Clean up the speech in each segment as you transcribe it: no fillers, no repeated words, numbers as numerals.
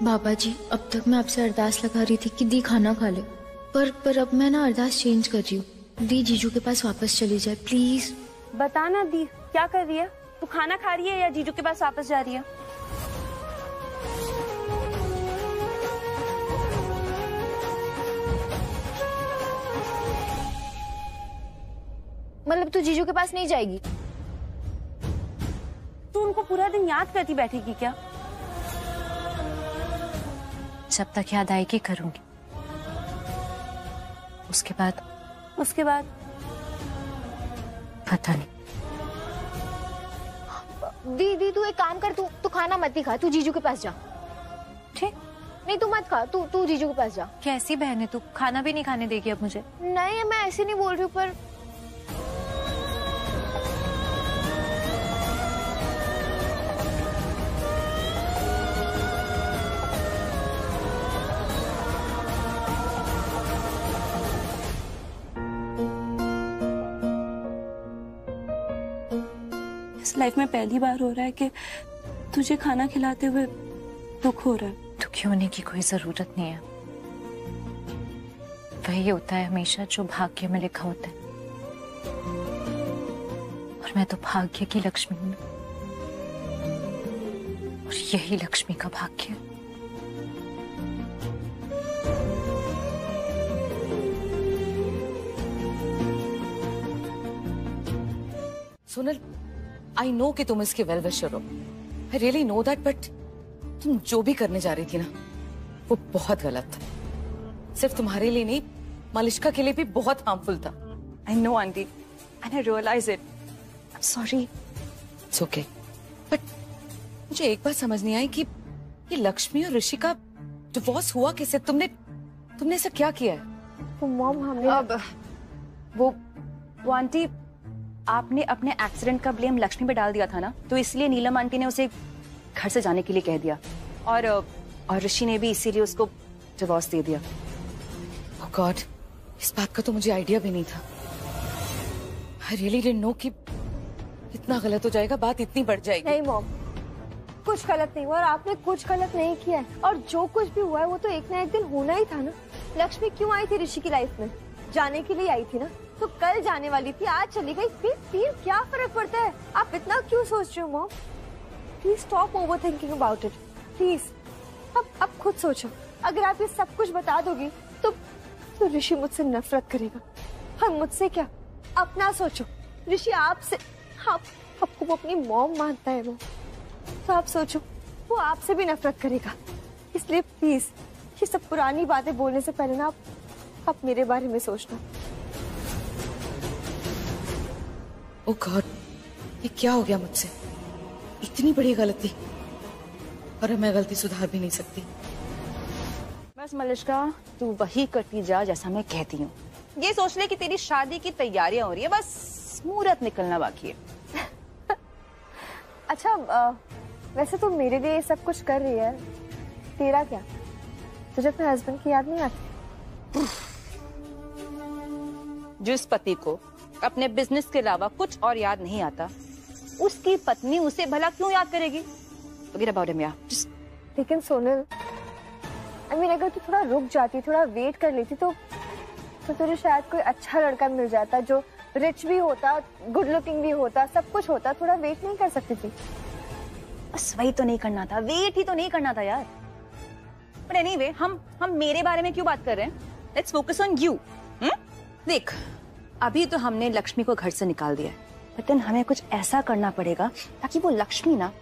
बाबा जी, अब तक मैं आपसे अरदास लगा रही थी कि दी खाना खा ले, पर अब मैं ना अरदास चेंज कर रही हूँ। दी जीजू के पास वापस चली जाए प्लीज। बता ना दी, क्या कर रही है तू? खाना खा रही है या जीजू के पास वापस जा रही है? मतलब तू जीजू के पास नहीं जाएगी? तू उनको पूरा दिन याद करती बैठेगी क्या? जब तक याद आएगी करूंगी, उसके बाद पता नहीं। दी तू एक काम कर, तू खाना मत ही खा, तू जीजू के पास जा। ठीक? नहीं तू मत खा, तू जीजू के पास जा। कैसी बहन है तू, खाना भी नहीं खाने देगी अब मुझे? नहीं मैं ऐसे नहीं बोल रही हूँ, पर इस लाइफ में पहली बार हो रहा है कि तुझे खाना खिलाते हुए दुख हो रहा है। दुखी होने की कोई जरूरत नहीं है, वही होता है हमेशा जो भाग्य में लिखा होता है, और मैं तो भाग्य की लक्ष्मी हूं, और यही लक्ष्मी का भाग्य है। सोनल, आई नो कि तुम इसके वेल विशर हो, I really know that, but तुम जो भी करने जा रही थी ना, वो बहुत गलत था। सिर्फ तुम्हारे लिए नहीं, मालिश्का के लिए भी बहुत हार्मफुल था। I know aunty, and I realise it. I am sorry. It's okay, but मुझे एक बात समझ नहीं आई कि ये लक्ष्मी और ऋषि का डिवोर्स हुआ कैसे? तुमने ऐसा क्या किया है? तो मॉम हमने अब वो आंटी, आपने अपने एक्सीडेंट का ब्लेम लक्ष्मी पे डाल दिया था ना, तो इसलिए नीलम आंटी ने उसे घर से जाने के लिए कह दिया, और ऋषि ने भी इसीलिए उसको डिवोर्स दे दिया। ओह गॉड, इस बात का तो मुझे आइडिया भी नहीं था। आई रियली डिडंट नो कि इतना गलत हो जाएगा, बात इतनी बढ़ जाएगी। नहीं मॉम, कुछ गलत नहीं हुआ और आपने कुछ गलत नहीं किया है, और जो कुछ भी हुआ है वो तो एक ना एक दिन होना ही था ना। लक्ष्मी क्यों आई थी ऋषि की लाइफ में? जाने के लिए आई थी ना, तो कल जाने वाली थी, आज चली गई, फिर क्या फर्क पड़ता है? आप इतना क्यों सोच रहे हो mom? Please stop over thinking about it, please. अब खुद सोचो, अगर आप ये सब कुछ बता दोगी तो ऋषि मुझसे नफरत करेगा, और मुझसे क्या? अपना सोचो, ऋषि आपसे, आपको वो अपनी मॉम मानता है वो, तो आप सोचो वो आपसे भी नफरत करेगा। इसलिए प्लीज ये सब पुरानी बातें बोलने से पहले ना आप मेरे बारे में सोचना। ओह गॉड, ये क्या हो गया मुझसे? इतनी बड़ी गलती, और अब मैं गलती सुधार भी नहीं सकती। बस मलिश्का, तू वही करती जा जैसा मैं कहती हूँ। ये सोच ले कि तेरी शादी की तैयारियां हो रही है, बस मुहूर्त निकलना बाकी है। अच्छा, वैसे तो मेरे लिए ये सब कुछ कर रही है, तेरा क्या? तुझे अपने हस्बैंड की याद नहीं आती? जिस पति को अपने बिजनेस के अलावा कुछ और याद नहीं आता, उसकी पत्नी उसे भला क्यों याद करेगी? Forget about him, yeah. लेकिन सोनल, अगर तू थोड़ा रुक जाती, थोड़ा वेट कर लेती, तो तुझे शायद कोई अच्छा लड़का मिल जाता जो रिच भी होता, गुड लुकिंग भी होता, सब कुछ होता। थोड़ा वेट नहीं कर सकती थी? बस वही तो नहीं करना था, वेट ही तो नहीं करना था यार। पर एनीवे, हम मेरे बारे में क्यों बात कर रहे हैं? Let's focus on you. देख, अभी तो हमने लक्ष्मी को घर से निकाल दिया है, लेकिन हमें कुछ ऐसा करना पड़ेगा ताकि वो लक्ष्मी ना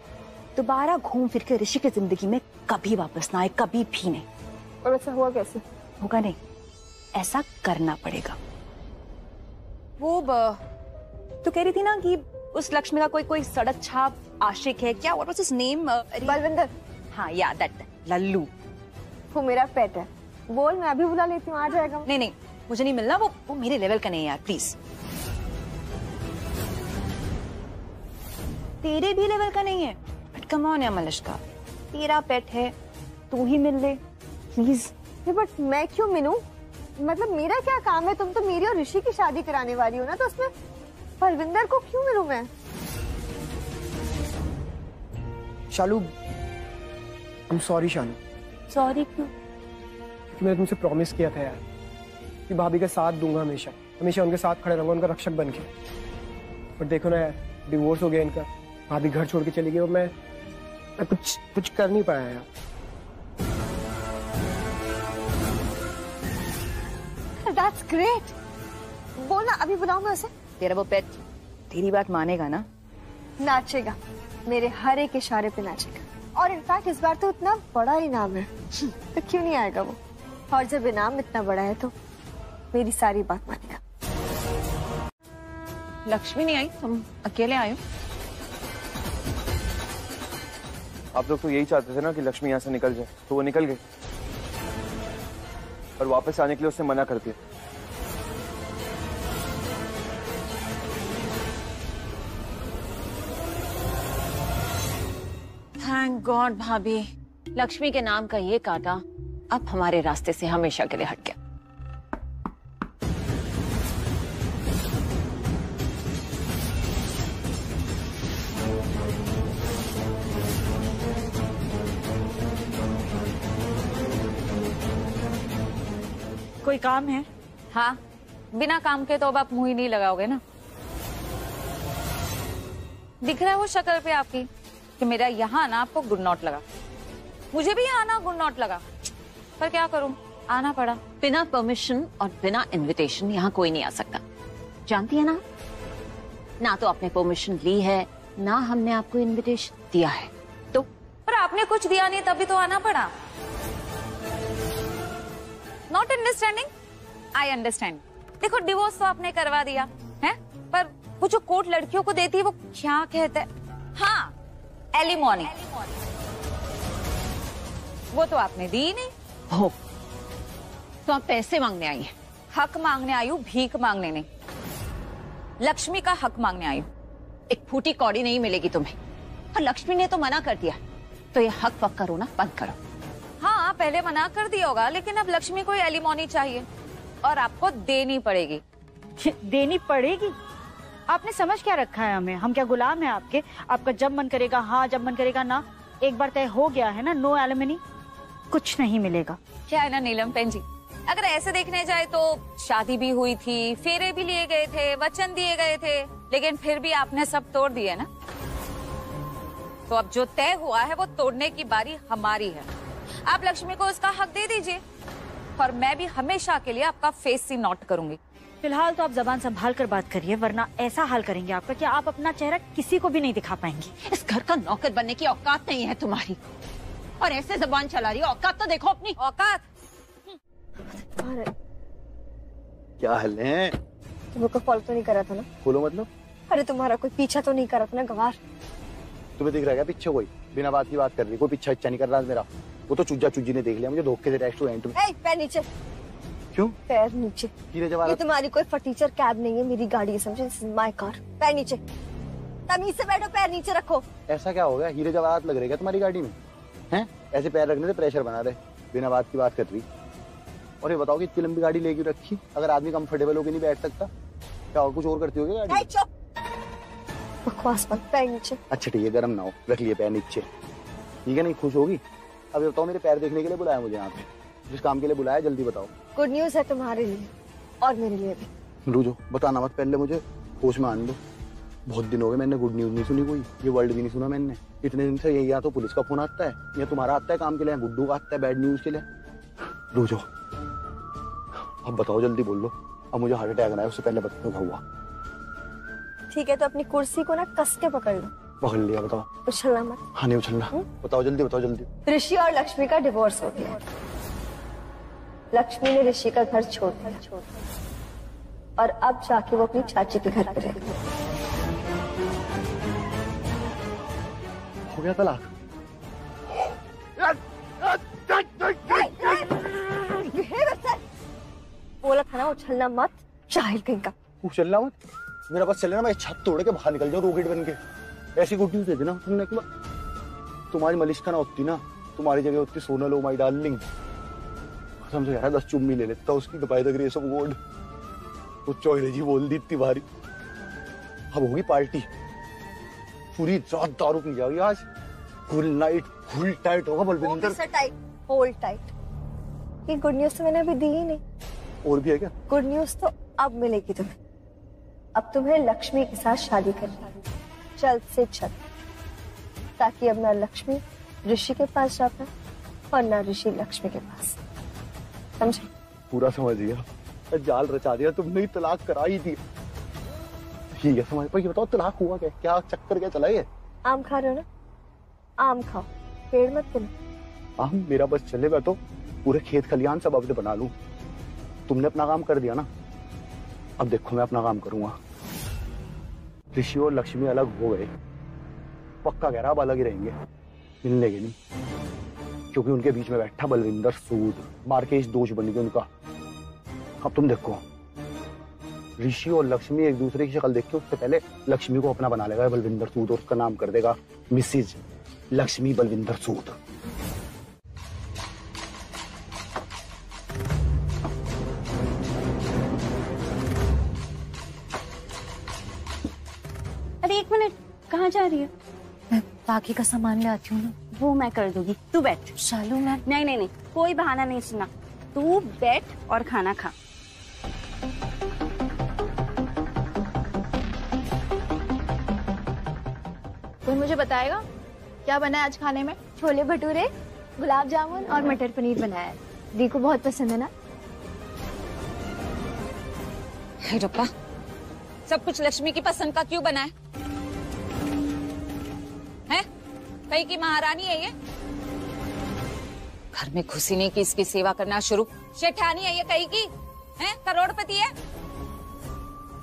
दोबारा घूम फिर के ऋषि की जिंदगी में कभी वापस ना आए, कभी भी नहीं। और ऐसा हुआ कैसे? होगा नहीं, ऐसा करना पड़ेगा। वो तो कह रही थी ना कि उस लक्ष्मी का कोई सड़क छाप आशिक है क्या? What was his name? Balwinder. हाँ या दैट लल्लू। वो मेरा पेट है, बोल, मैं अभी बुला लेती हूँ, आ जाएगा। नहीं, मुझे नहीं मिलना, वो मेरे लेवल का नहीं है यार, प्लीज। तेरे भी लेवल का नहीं है, बट कम ऑन यार मलिश्का, तेरा पेट है, तू ही मिल ले प्लीज। बट मैं क्यों मिलूं? मतलब मेरा क्या काम है? तुम तो मेरी और ऋषि की शादी कराने वाली हो ना, तो उसमें बलविंदर को क्यों मिलूं मैं? शालू, I'm sorry शालू, सॉरी क्यों? क्योंकि मैंने तुमसे प्रॉमिस किया था यार कि भाभी का साथ दूंगा, हमेशा हमेशा उनके साथ खड़े रहूंगा, उनका रक्षक बन के। पर देखो ना यार, डिवोर्स हो गया इनका, भाभी घर छोड़ के चली गई और मैं कुछ कर नहीं पाया यार। That's great. बोलना अभी बुलाऊं मैं उसे? तेरा वो पेट तेरी बात मानेगा ना? नाचेगा, मेरे हर एक इशारे पे नाचेगा। और इनफैक्ट इस बार तो इतना बड़ा इनाम है तो क्यों नहीं आएगा वो? और जब इनाम इतना बड़ा है तो मेरी सारी बात मानेगा। लक्ष्मी नहीं आई, तुम अकेले आए हो? आप लोग तो यही चाहते थे ना कि लक्ष्मी यहाँ से निकल जाए, तो वो निकल गई और वापस आने के लिए उसने मना कर दिया। थैंक गॉड भाभी, लक्ष्मी के नाम का ये कांटा अब हमारे रास्ते से हमेशा के लिए हट गया। कोई काम है? हाँ, बिना काम के तो अब आप मुंह ही नहीं लगाओगे ना। दिख रहा है वो शक्ल पे आपकी कि मेरा यहाँ आना आपको गुड नॉट लगा। मुझे भी यहाँ आना गुड नॉट लगा, पर क्या करूं, आना पड़ा। बिना परमिशन और बिना इनविटेशन यहाँ कोई नहीं आ सकता, जानती है ना? ना तो आपने परमिशन ली है, ना हमने आपको इनविटेशन दिया है। तो पर आपने कुछ दिया नहीं तभी तो आना पड़ा। Not understanding? I understand. देखो डिवोर्स तो आपने करवा दिया है, पर वो जो कोर्ट लड़कियों को देती है वो क्या कहते हैं? हाँ, एलिमोनी। वो तो आपने दी ही नहीं। हो तो आप पैसे मांगने आई हैं? हक मांगने आई हूँ, भीख मांगने नहीं। लक्ष्मी का हक मांगने आई हूँ। एक फूटी कौड़ी नहीं मिलेगी तुम्हें, और लक्ष्मी ने तो मना कर दिया, तो ये हक पक करो ना, बंद करो। हाँ, पहले मना कर दिया होगा, लेकिन अब लक्ष्मी को एलिमोनी चाहिए और आपको देनी पड़ेगी। देनी पड़ेगी? आपने समझ क्या रखा है हमें? हम क्या गुलाम हैं आपके? आपका जब मन करेगा हाँ, जब मन करेगा ना। एक बार तय हो गया है ना, नो एलिमनी, कुछ नहीं मिलेगा। क्या है ना नीलम पेन जी, अगर ऐसे देखने जाए तो शादी भी हुई थी, फेरे भी लिए गए थे, वचन दिए गए थे, लेकिन फिर भी आपने सब तोड़ दिए ना। तो अब जो तय हुआ है वो तोड़ने की बारी हमारी है। आप लक्ष्मी को उसका हक दे दीजिए और मैं भी हमेशा के लिए आपका फेस सी नोट करूंगी। फिलहाल तो आप जबान संभाल कर बात करिए, वरना ऐसा हाल करेंगे आपका कि आप अपना चेहरा किसी को भी नहीं दिखा पाएंगी। इस घर का नौकर बनने की औकात नहीं है तुम्हारी, और ऐसे जबान चला रही हो। औकात तो देखो अपनी औकात। क्या हाल है? तुमको फॉलो तो नहीं करा था ना? बोलो मतलब? अरे तुम्हारा कोई पीछा तो नहीं करा था ना गवार? तुम्हें दिख रहा है पीछे कोई? बिना बात की बात कर रही, कोई पीछा इच्छा नहीं कर रहा मेरा। वो तो चुज्जा चुज्जी ने देख लिया मुझे धोखे से रेस्टोरेंट में। पैर नीचे। क्यों? पैर नीचे। ये तुम्हारी कोई फर्नीचर कैब नहीं है, मेरी गाड़ी है, समझे? This is my car. पैर नीचे, तमीज से बैठो, पैर नीचे रखो। ऐसा क्या हो गया? हीरे जवाहरात लग रहे क्या तुम्हारी गाड़ी में? हैं? ऐसे पैर रखने से प्रेशर बना रहे, बिना बात की बात कर रही। और ये बताओ कि इतनी लंबी गाड़ी लेके रखी, अगर आदमी कंफर्टेबल होकर नहीं बैठ सकता, क्या और कुछ और करती होगी गाड़ी? बकवास मत, पैर नीचे। अच्छा ठीक है, गर्म ना हो, रख लिए पैर नीचे, ठीक है? नहीं खुश होगी? अब बताओ, मेरे पैर देखने के लिए बुलाया मुझे यहाँ पे, जिस काम के लिए बुलाया जल्दी बताओ। गुड न्यूज है तुम्हारे लिए और मेरे लिए भी। रुको, बताना मत, पहले मुझे होश में आने दो। बहुत दिन हो गए मैंने गुड न्यूज नहीं सुनी कोई, ये वर्ड भी नहीं सुना मैंने इतने दिन से। या तो पुलिस का फोन आता है, या तुम्हारा आता है काम के लिए, गुड्डू का आता है बैड न्यूज के लिए। रुको, अब बताओ, जल्दी बोल लो। अब मुझे हार्ट अटैक आना है, उससे पहले बताओ क्या हुआ। ठीक है, तो अपनी कुर्सी को ना कस के पकड़ लो। पकड़ लिया, बताओ। उछलना मत। हाँ नहीं उछलना। बताओ जल्दी, बताओ जल्दी। ऋषि और लक्ष्मी का डिवोर्स हो गया। लक्ष्मी ने ऋषि का घर छोड़ दिया और अब जाके वो अपनी चाची के घर पे रहती है। हो गया तलाक? बोला था ना उछलना मत, जाहिल कहीं का। उछलना मत? मेरा बस चले ना, मैं छत तोड़ के बाहर निकल जाऊं रॉकेट बन के। ऐसी गुड न्यूज दे देना तुमने। तुम्हारी मलिश्का ना होती ना, तुम्हारी जगह होती सोनल, ओ माय डार्लिंग। कसम से यार 10 चुम्मी ले लेता उसकी, by the grace of God. वो चौधरी जी बोल दी इतनी भारी। अब होगी पार्टी, पूरी रात दारू पी जाएगी आज, फुल नाइट, फुल टाइट होगा बलविंदर। Hold tight. ये गुड न्यूज तो मैंने अभी दी ही नहीं। और भी है क्या? गुड न्यूज तो अब मिलेगी तुम्हें। अब तुम्हें लक्ष्मी के साथ शादी करनी है, जल्द से जल्द, ताकि अब ना लक्ष्मी ऋषि के पास जा पाए और ना ऋषि लक्ष्मी के पास। समझे? पूरा समझ गया। जाल रचा दिया तुमने ही, तलाक कराई थी। ठीक है समझ। पर ये बताओ तलाक हुआ क्या? क्या चक्कर क्या चला ये? आम खा रहे हो ना, आम खाओ, पेड़ मत तोड़ो। आम मेरा बस चलेगा तो पूरे खेत खलियान सब अब बना लूं। तुमने अपना काम कर दिया ना, अब देखो मैं अपना काम करूंगा। ऋषि और लक्ष्मी अलग हो गए, पक्का कह रहा अब अलग ही रहेंगे, मिलने के नहीं, क्योंकि उनके बीच में बैठा बलविंदर सूद, मार्केश दोष बन गया उनका। अब तुम देखो, ऋषि और लक्ष्मी एक दूसरे की शक्ल देख के उससे पहले लक्ष्मी को अपना बना लेगा बलविंदर सूद, और उसका नाम कर देगा मिसिज लक्ष्मी बलविंदर सूद। अरे एक मिनट, कहाँ जा रही है? मैं बाकी का सामान ले आती हूँ ना। वो मैं कर दूंगी, तू बैठ। शालू मैं नहीं नहीं नहीं, कोई बहाना नहीं सुना, तू बैठ और खाना खा। कोई मुझे बताएगा क्या बना है आज खाने में? छोले भटूरे, गुलाब जामुन और मटर पनीर बनाया है। दी को बहुत पसंद है ना? हे रब्बा, सब कुछ लक्ष्मी की पसंद का क्यों बना है? कहीं की महारानी है ये? घर में घुसी नहीं कि इसकी सेवा करना शुरू। शेठानी है ये कहीं की? हैं? करोड़पति है?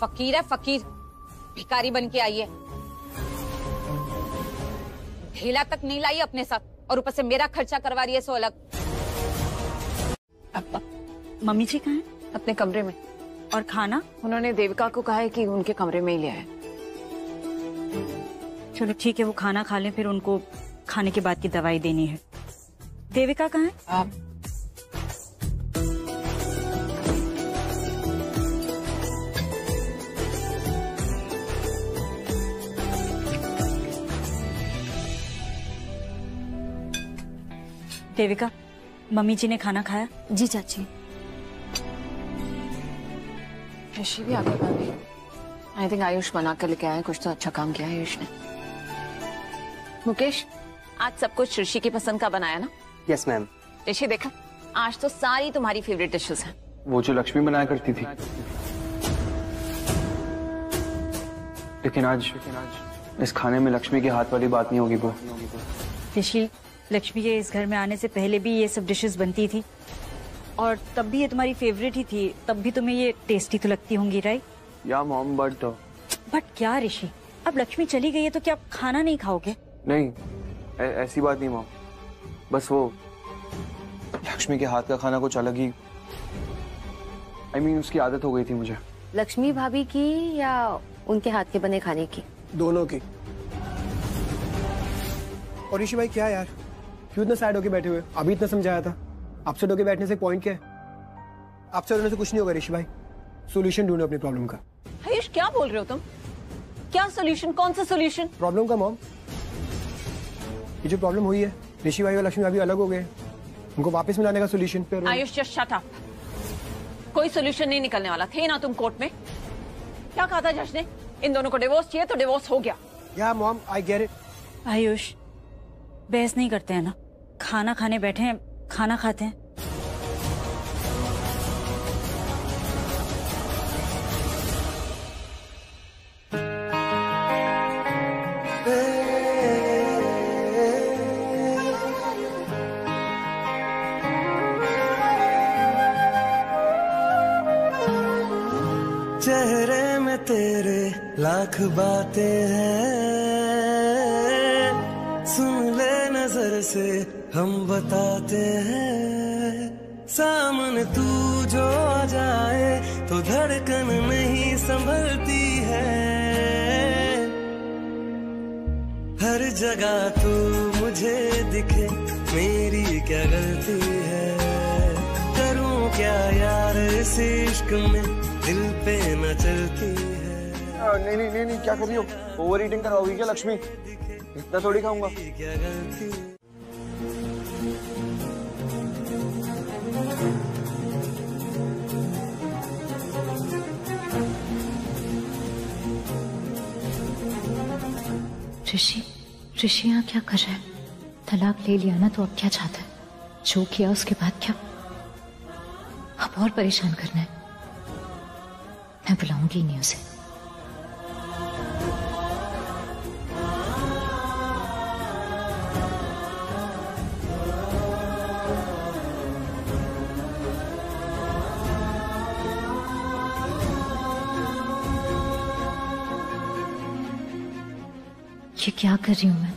फकीर है फकीर, भिखारी बन के आई है। ढेला तक नहीं लाई अपने साथ, और ऊपर से मेरा खर्चा करवा रही है सो अलग। मम्मी जी कहाँ हैं? अपने कमरे में। और खाना? उन्होंने देविका को कहा है कि उनके कमरे में ही ले आए। चलो ठीक है, वो खाना खा लें, फिर उनको खाने के बाद की दवाई देनी है। देविका कहाँ है? देविका, मम्मी जी ने खाना खाया? जी चाची। ऋषि भी आगे बढ़ गई। आई थिंक आयुष बना कर लेके आए, कुछ तो अच्छा काम किया आयुष ने। मुकेश, आज सब कुछ ऋषि की पसंद का बनाया ना? Yes ma'am. ऋषि देखा, आज तो सारी तुम्हारी फेवरेट डिशेस हैं। वो जो लक्ष्मी बनाया करती थी, लेकिन आज इस खाने में लक्ष्मी के हाथ वाली बात नहीं होगी। वो ऋषि, लक्ष्मी के इस घर में आने से पहले भी ये सब डिशेस बनती थी, और तब भी ये तुम्हारी फेवरेट ही थी, तब भी तुम्हें ये टेस्टी तो लगती होंगी, राइट? या मॉम, बट क्या ऋषि, अब लक्ष्मी चली गई है तो क्या आप खाना नहीं खाओगे? नहीं, ऐसी बात नहीं मॉम, बस वो लक्ष्मी के हाथ का खाना कुछ अलग ही, I mean, उसकी आदत हो गई थी मुझे। लक्ष्मी भाभी की या उनके हाथ के बने खाने की? दोनों की। और ऋषि भाई क्या यार, क्यों इतना सैड होके बैठे हुए? अभी इतना समझाया था। अपसेट होके बैठने से पॉइंट क्या है? अपसेट होने से कुछ नहीं होगा ऋषि भाई, सोल्यूशन ढूंढो अपनी प्रॉब्लम का। आयुष क्या बोल रहे हो तुम? क्या सोल्यूशन? कौन सा सोल्यूशन? प्रॉब्लम का मॉम, ये जो प्रॉब्लम हुई है, ऋषि भाई और लक्ष्मी भाभी अलग हो गए, उनको वापस मिलाने का सोल्यूशन पे। आयुष जस्ट शट अप, कोई सोल्यूशन नहीं निकलने वाला। थे ना तुम कोर्ट में? क्या कहा था जज ने? इन दोनों को डिवोर्स चाहिए तो डिवोर्स हो गया। या mom, I get it. Ayush, बहस नहीं करते हैं ना, खाना खाने बैठे हैं, खाना खाते हैं। चेहरे में तेरे लाख बातें हैं, सुन ले नजर से हम बताते हैं, सामने तू जो आ जाए तो धड़कन नहीं संभलती है, हर जगह तू मुझे दिखे, मेरी क्या गलती है, करूं क्या यार इस इश्क में, दिल पे न चलती है। नहीं, क्या कर रही हो? ओवर ईटिंग कराओगी क्या लक्ष्मी? इतना थोड़ी खाऊंगा। क्या गलती ऋषि ऋषि यहाँ क्या कर रहा है? तलाक ले लिया ना तो अब क्या चाहता है? जो किया उसके बाद क्या? अब और परेशान करना है? मैं बुलाऊंगी नहीं उसे। ये क्या कर रही हूं मैं?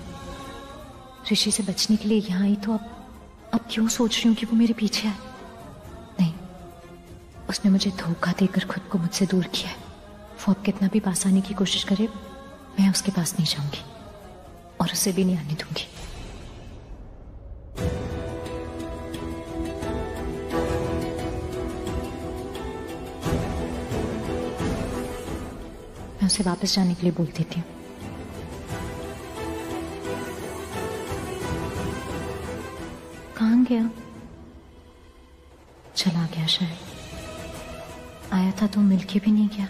ऋषि से बचने के लिए यहाँ आई तो अब क्यों सोच रही हूँ कि वो मेरे पीछे है? नहीं, उसने मुझे धोखा देकर खुद को मुझसे दूर किया है। वो अब कितना भी पास आने की कोशिश करे, मैं उसके पास नहीं जाऊंगी और उसे भी नहीं आने दूंगी। मैं उसे वापस जाने के लिए बोल देती हूँ। कहाँ गया? चला गया शायद। आया था तो मिल के भी नहीं गया।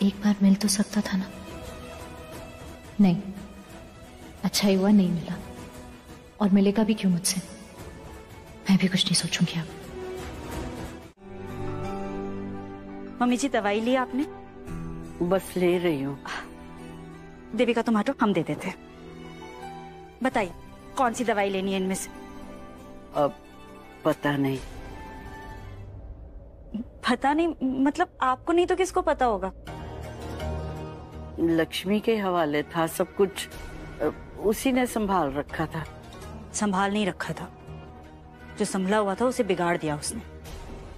एक बार मिल तो सकता था ना। नहीं, अच्छा ही हुआ नहीं मिला। और मिलेगा भी क्यों मुझसे? मैं भी कुछ नहीं सोचूंगी अब। मम्मी जी दवाई ली आपने? बस ले रही हूँ। देविका तुम हटो, हम दे देते। बताइए कौन सी दवाई लेनी है इनमें से? अब पता नहीं। पता नहीं मतलब आपको नहीं तो किसको पता होगा? लक्ष्मी के हवाले था सब कुछ, उसी ने संभाल रखा था। संभाल नहीं रखा था, जो संभला हुआ था उसे बिगाड़ दिया उसने,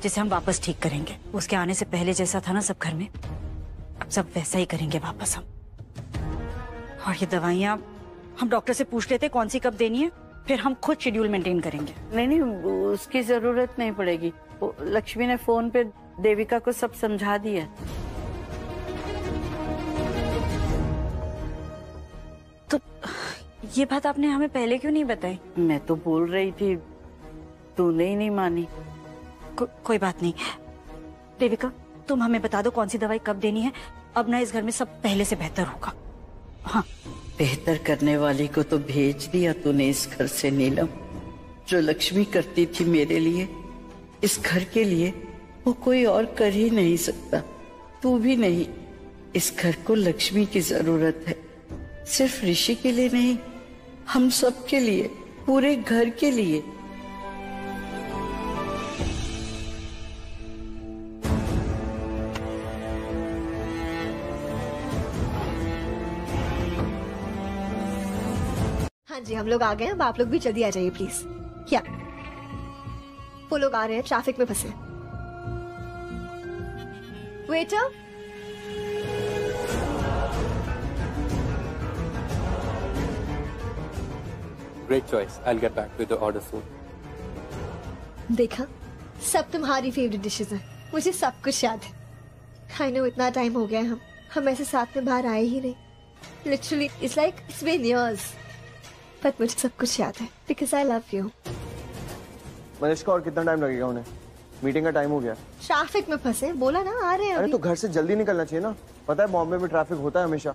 जिसे हम वापस ठीक करेंगे। उसके आने से पहले जैसा था ना सब घर में, अब सब वैसा ही करेंगे वापस हम। और ये दवाइयाँ हम डॉक्टर से पूछ लेते कौन सी कब देनी है, फिर हम खुद शेड्यूल मेंटेन करेंगे। नहीं, उसकी जरूरत नहीं पड़ेगी। लक्ष्मी ने फोन पे देविका को सब समझा दिया। तो ये बात आपने हमें पहले क्यों नहीं बताई? मैं तो बोल रही थी, तूने ही नहीं मानी। कोई बात नहीं। देविका तुम हमें बता दो कौन सी दवाई कब देनी है। अब ना इस घर में सब पहले से बेहतर होगा। हाँ, बेहतर करने वाली को तो भेज दिया तूने इस घर से नीलम। जो लक्ष्मी करती थी मेरे लिए, इस घर के लिए, वो कोई और कर ही नहीं सकता। तू भी नहीं। इस घर को लक्ष्मी की जरूरत है, सिर्फ ऋषि के लिए नहीं, हम सब के लिए, पूरे घर के लिए। हाँ जी, हम लोग आ गए हैं। अब आप लोग भी जल्दी आ जाइए प्लीज। क्या वो लोग आ रहे हैं, ट्रैफिक में फंसे। Waiter, Great choice. I'll get back with the order soon. देखा, सब तुम्हारी फेवरेट डिशेस हैं। मुझे सब कुछ याद है। आई नो इतना टाइम हो गया है, हम ऐसे साथ में बाहर आए ही नहीं। Literally it's like it's been years. But मुझे सब कुछ याद है because I love you. Manishka, और कितना टाइम लगेगा उन्हें? मीटिंग का टाइम हो गया। ट्रैफिक में फंसे, बोला ना आ रहे हैं। अरे तो घर से जल्दी निकलना चाहिए ना। पता है बॉम्बे में ट्रैफिक होता है हमेशा।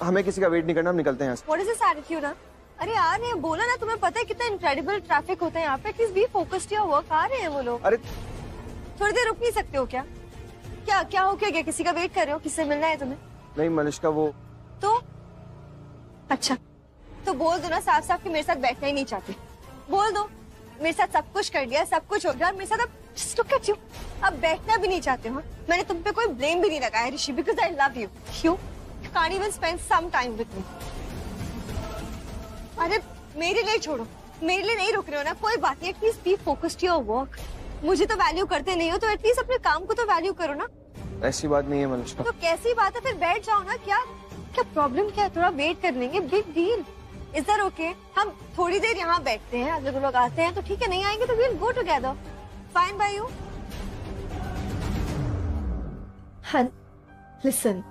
हमें किसी का वेट नहीं करना, हम निकलते हैं यहाँ से। What is this attitude? अरे आ रहे हैं, बोला ना। तुम्हें पता है कितना इनक्रेडिबल ट्रैफिक होता है यहाँ पे। At least be focused your work. आ रहे हैं वो लोग। अरे थोड़ी देर रुक नहीं सकते हो क्या? क्या हो क्या? किसी का वेट कर रहे हो? किससे मिलना है तुम्हें? नहीं मनीषका, वो तो अच्छा तो बोल दो ना साफ साफ कि मेरे साथ बैठना ही नहीं चाहते। बोल दो मेरे साथ सब कुछ कर लिया, सब कुछ हो गया, मेरे साथ अब just look at you, अब बैठना भी नहीं चाहते हो। मैंने तुम पे कोई ब्लेम भी नहीं लगाया ऋषि, बिकॉज आई लव यू। क्यों? You can't even spend some time with me। अरे मेरे लिए छोड़ो, मेरे लिए नहीं रुक रहे हो ना, कोई बात नहीं। At least be focused your work. मुझे तो वैल्यू करते नहीं हो तो एटलीस्ट अपने काम को तो वैल्यू करो ना। ऐसी बात नहीं है मनीषका। तो कैसी बात है? फिर बैठ जाओ ना। क्या प्रॉब्लम क्या है? थोड़ा वेट कर लेंगे, big deal. Is that okay? हम थोड़ी देर यहाँ बैठते हैं, अगर लोग आते हैं तो ठीक है, नहीं आएंगे तो we'll go together. Fine by you. हाँ listen,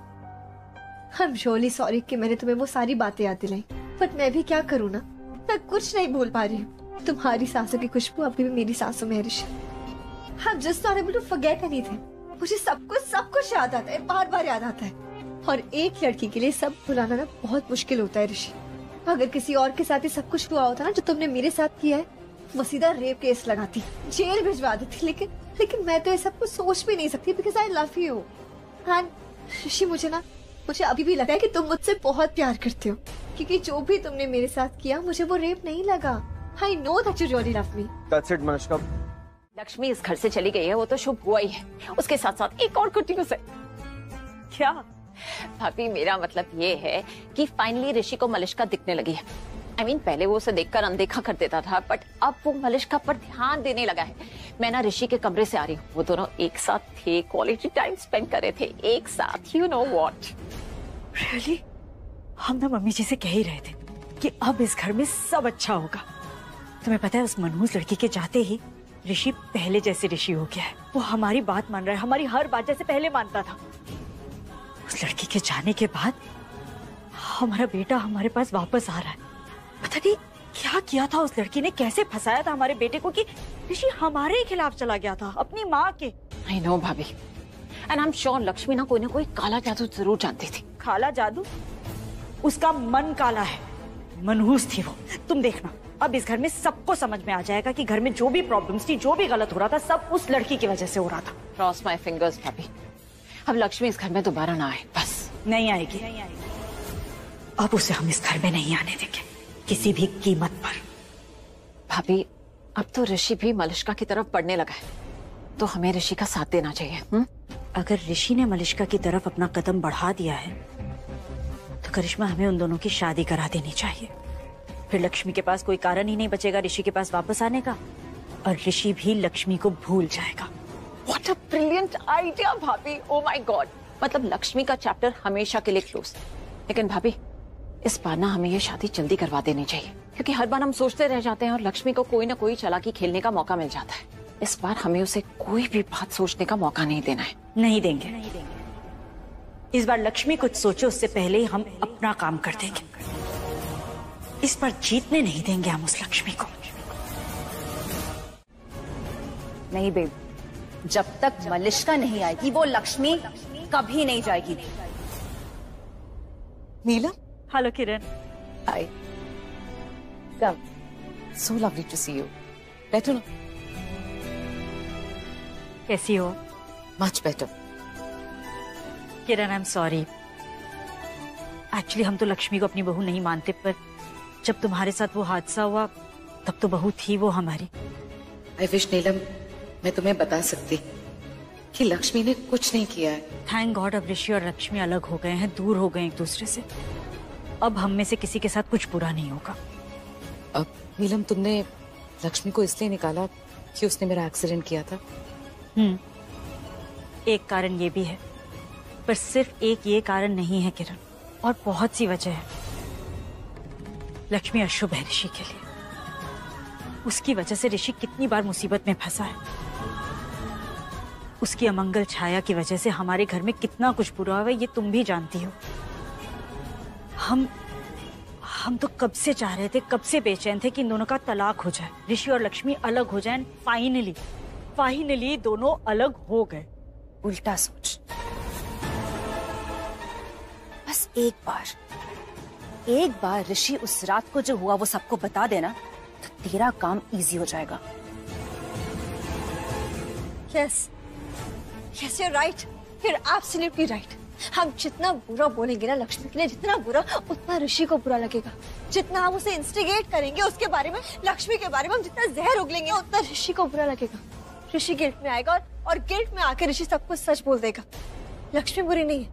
I am really sorry कि मैंने तुम्हें वो सारी बातें याद दिलाई, बट मैं भी क्या करूँ ना, मैं कुछ नहीं भूल पा रही हूँ। तुम्हारी सांसों की खुशबू अभी भी मेरी सांसों में है Rishi. I am just not able to forget anything. मुझे सब कुछ याद आता है, बार बार याद आता है। और एक लड़की के लिए सब भुलाना ना बहुत मुश्किल होता है ऋषि। अगर किसी और के साथ ही सब कुछ हुआ होता ना जो तुमने मेरे साथ किया है, वो सीधा रेप केस लगाती, जेल भिजवा देती। लेकिन मैं तो ये सब कुछ सोच भी नहीं सकती बिकॉज आई लव यू। हाँ ऋषि, मुझे अभी भी लगा है कि तुम मुझसे बहुत प्यार करते हो, क्योंकि जो भी तुमने मेरे साथ किया मुझे वो रेप नहीं लगा। I know that you really love me. That's it Manushka. Lakshmi इस घर से चली गई है, वो तो शुभ हुआ ही है। उसके साथ साथ एक और गुड न्यूज़ है। क्या भाभी, मेरा मतलब ये है कि फाइनली ऋषि को मलिष्का दिखने लगी है। I mean, पहले वो उसे देखकर अनदेखा कर देता था, बट अब वो मलिष्का पर ध्यान देने लगा है। मैं ना ऋषि के कमरे से आ रही हूँ, वो दोनों एक साथ थे, क्वालिटी टाइम स्पेंड कर रहे थे एक साथ। You know what? रियली? हम ना मम्मी जी से कह ही रहे थे कि अब इस घर में सब अच्छा होगा। तुम्हें पता है, उस मनहूस लड़की के जाते ही ऋषि पहले जैसे ऋषि हो गया है। वो हमारी बात मान रहा है, हमारी हर बात जैसे पहले मानता था। उस लड़की के जाने के बाद हमारा बेटा हमारे पास वापस आ रहा है। पता नहीं क्या किया था उस लड़की ने, कैसे फंसाया था हमारे बेटे को कि ऋषि हमारे ही खिलाफ चला गया था, अपनी माँ के। आई नो भाभी, and I am sure Lakshmi ना कोई काला जादू जरूर जानती थी। काला जादू? उसका मन काला है, मनहूस थी वो। तुम देखना, अब इस घर में सबको समझ में आ जाएगा कि घर में जो भी प्रॉब्लम्स थी, जो भी गलत हो रहा था, सब उस लड़की की वजह से हो रहा था। क्रॉस माय फिंगर्स भाभी, अब लक्ष्मी इस घर में दोबारा ना आए। बस नहीं आएगी। अब उसे हम इस घर में नहीं आने देंगे किसी भी कीमत पर। भाभी, अब तो ऋषि भी मलिष्का की तरफ बढ़ने लगा है, तो हमें ऋषि का साथ देना चाहिए। अगर ऋषि ने मलिष्का की तरफ अपना कदम बढ़ा दिया है तो करिश्मा, हमें उन दोनों की शादी करा देनी चाहिए। फिर लक्ष्मी के पास कोई कारण ही नहीं बचेगा ऋषि के पास वापस आने का, और ऋषि भी लक्ष्मी को भूल जाएगा। What a brilliant idea भाभी। Oh my God, मतलब लक्ष्मी का चैप्टर हमेशा के लिए क्लोज। लेकिन भाभी, इस बार ना हमें ये शादी जल्दी करवा देनी चाहिए, क्योंकि हर बार हम सोचते रह जाते हैं और लक्ष्मी को कोई ना कोई चालाकी खेलने का मौका मिल जाता है। इस बार हमें उसे कोई भी बात सोचने का मौका नहीं देना है। नहीं देंगे। इस बार लक्ष्मी कुछ सोचे उससे पहले ही हम अपना काम कर देंगे। इस बार जीतने नहीं देंगे हम उस लक्ष्मी को। नहीं बेब, जब तक मलिष्का नहीं आएगी वो लक्ष्मी कभी नहीं जाएगी। Neelam, hello Kiran. Hi, come. So lovely to see you. बैठो ना। कैसी हो? Much better. Kiran, I am sorry. Actually हम तो लक्ष्मी को अपनी बहू नहीं मानते, पर जब तुम्हारे साथ वो हादसा हुआ तब तो बहू थी वो हमारी। आई विश नीलम मैं तुम्हें बता सकती कि लक्ष्मी ने कुछ नहीं किया है। थैंक गॉड अब ऋषि और लक्ष्मी अलग हो गए हैं, दूर हो गए एक दूसरे से। अब हम में से किसी के साथ कुछ बुरा नहीं होगा। अब नीलम, तुमने लक्ष्मी को इसलिए निकाला कि उसने मेरा एक्सीडेंट किया था? एक कारण ये भी है, पर सिर्फ एक ये कारण नहीं है किरण, और बहुत सी वजह है। लक्ष्मी अशुभ है ऋषि के लिए। उसकी वजह से ऋषि कितनी बार मुसीबत में फंसा है। उसकी अमंगल छाया की वजह से हमारे घर में कितना कुछ बुरा हुआ है, ये तुम भी जानती हो। हम तो कब से चाह रहे थे, कब से बेचैन थे कि इन दोनों का तलाक हो जाए, ऋषि और लक्ष्मी अलग हो जाएं। फाइनली दोनों अलग हो गए। उल्टा सोच। बस एक बार ऋषि उस रात को जो हुआ वो सबको बता देना, तो तेरा काम इजी हो जाएगा। Yes, you're right. You're absolutely right. हम जितना बुरा बोलेंगे ना लक्ष्मी के लिए, जितना बुरा, उतना ऋषि को बुरा लगेगा। जितना हम उसे इंस्टिगेट करेंगे उसके बारे में, लक्ष्मी के बारे में, हम जितना जहर उगलेंगे उतना ऋषि को बुरा लगेगा। ऋषि गिल्ट में आएगा और गिल्ट में आकर ऋषि सब कुछ सच बोल देगा। लक्ष्मी बुरी नहीं है,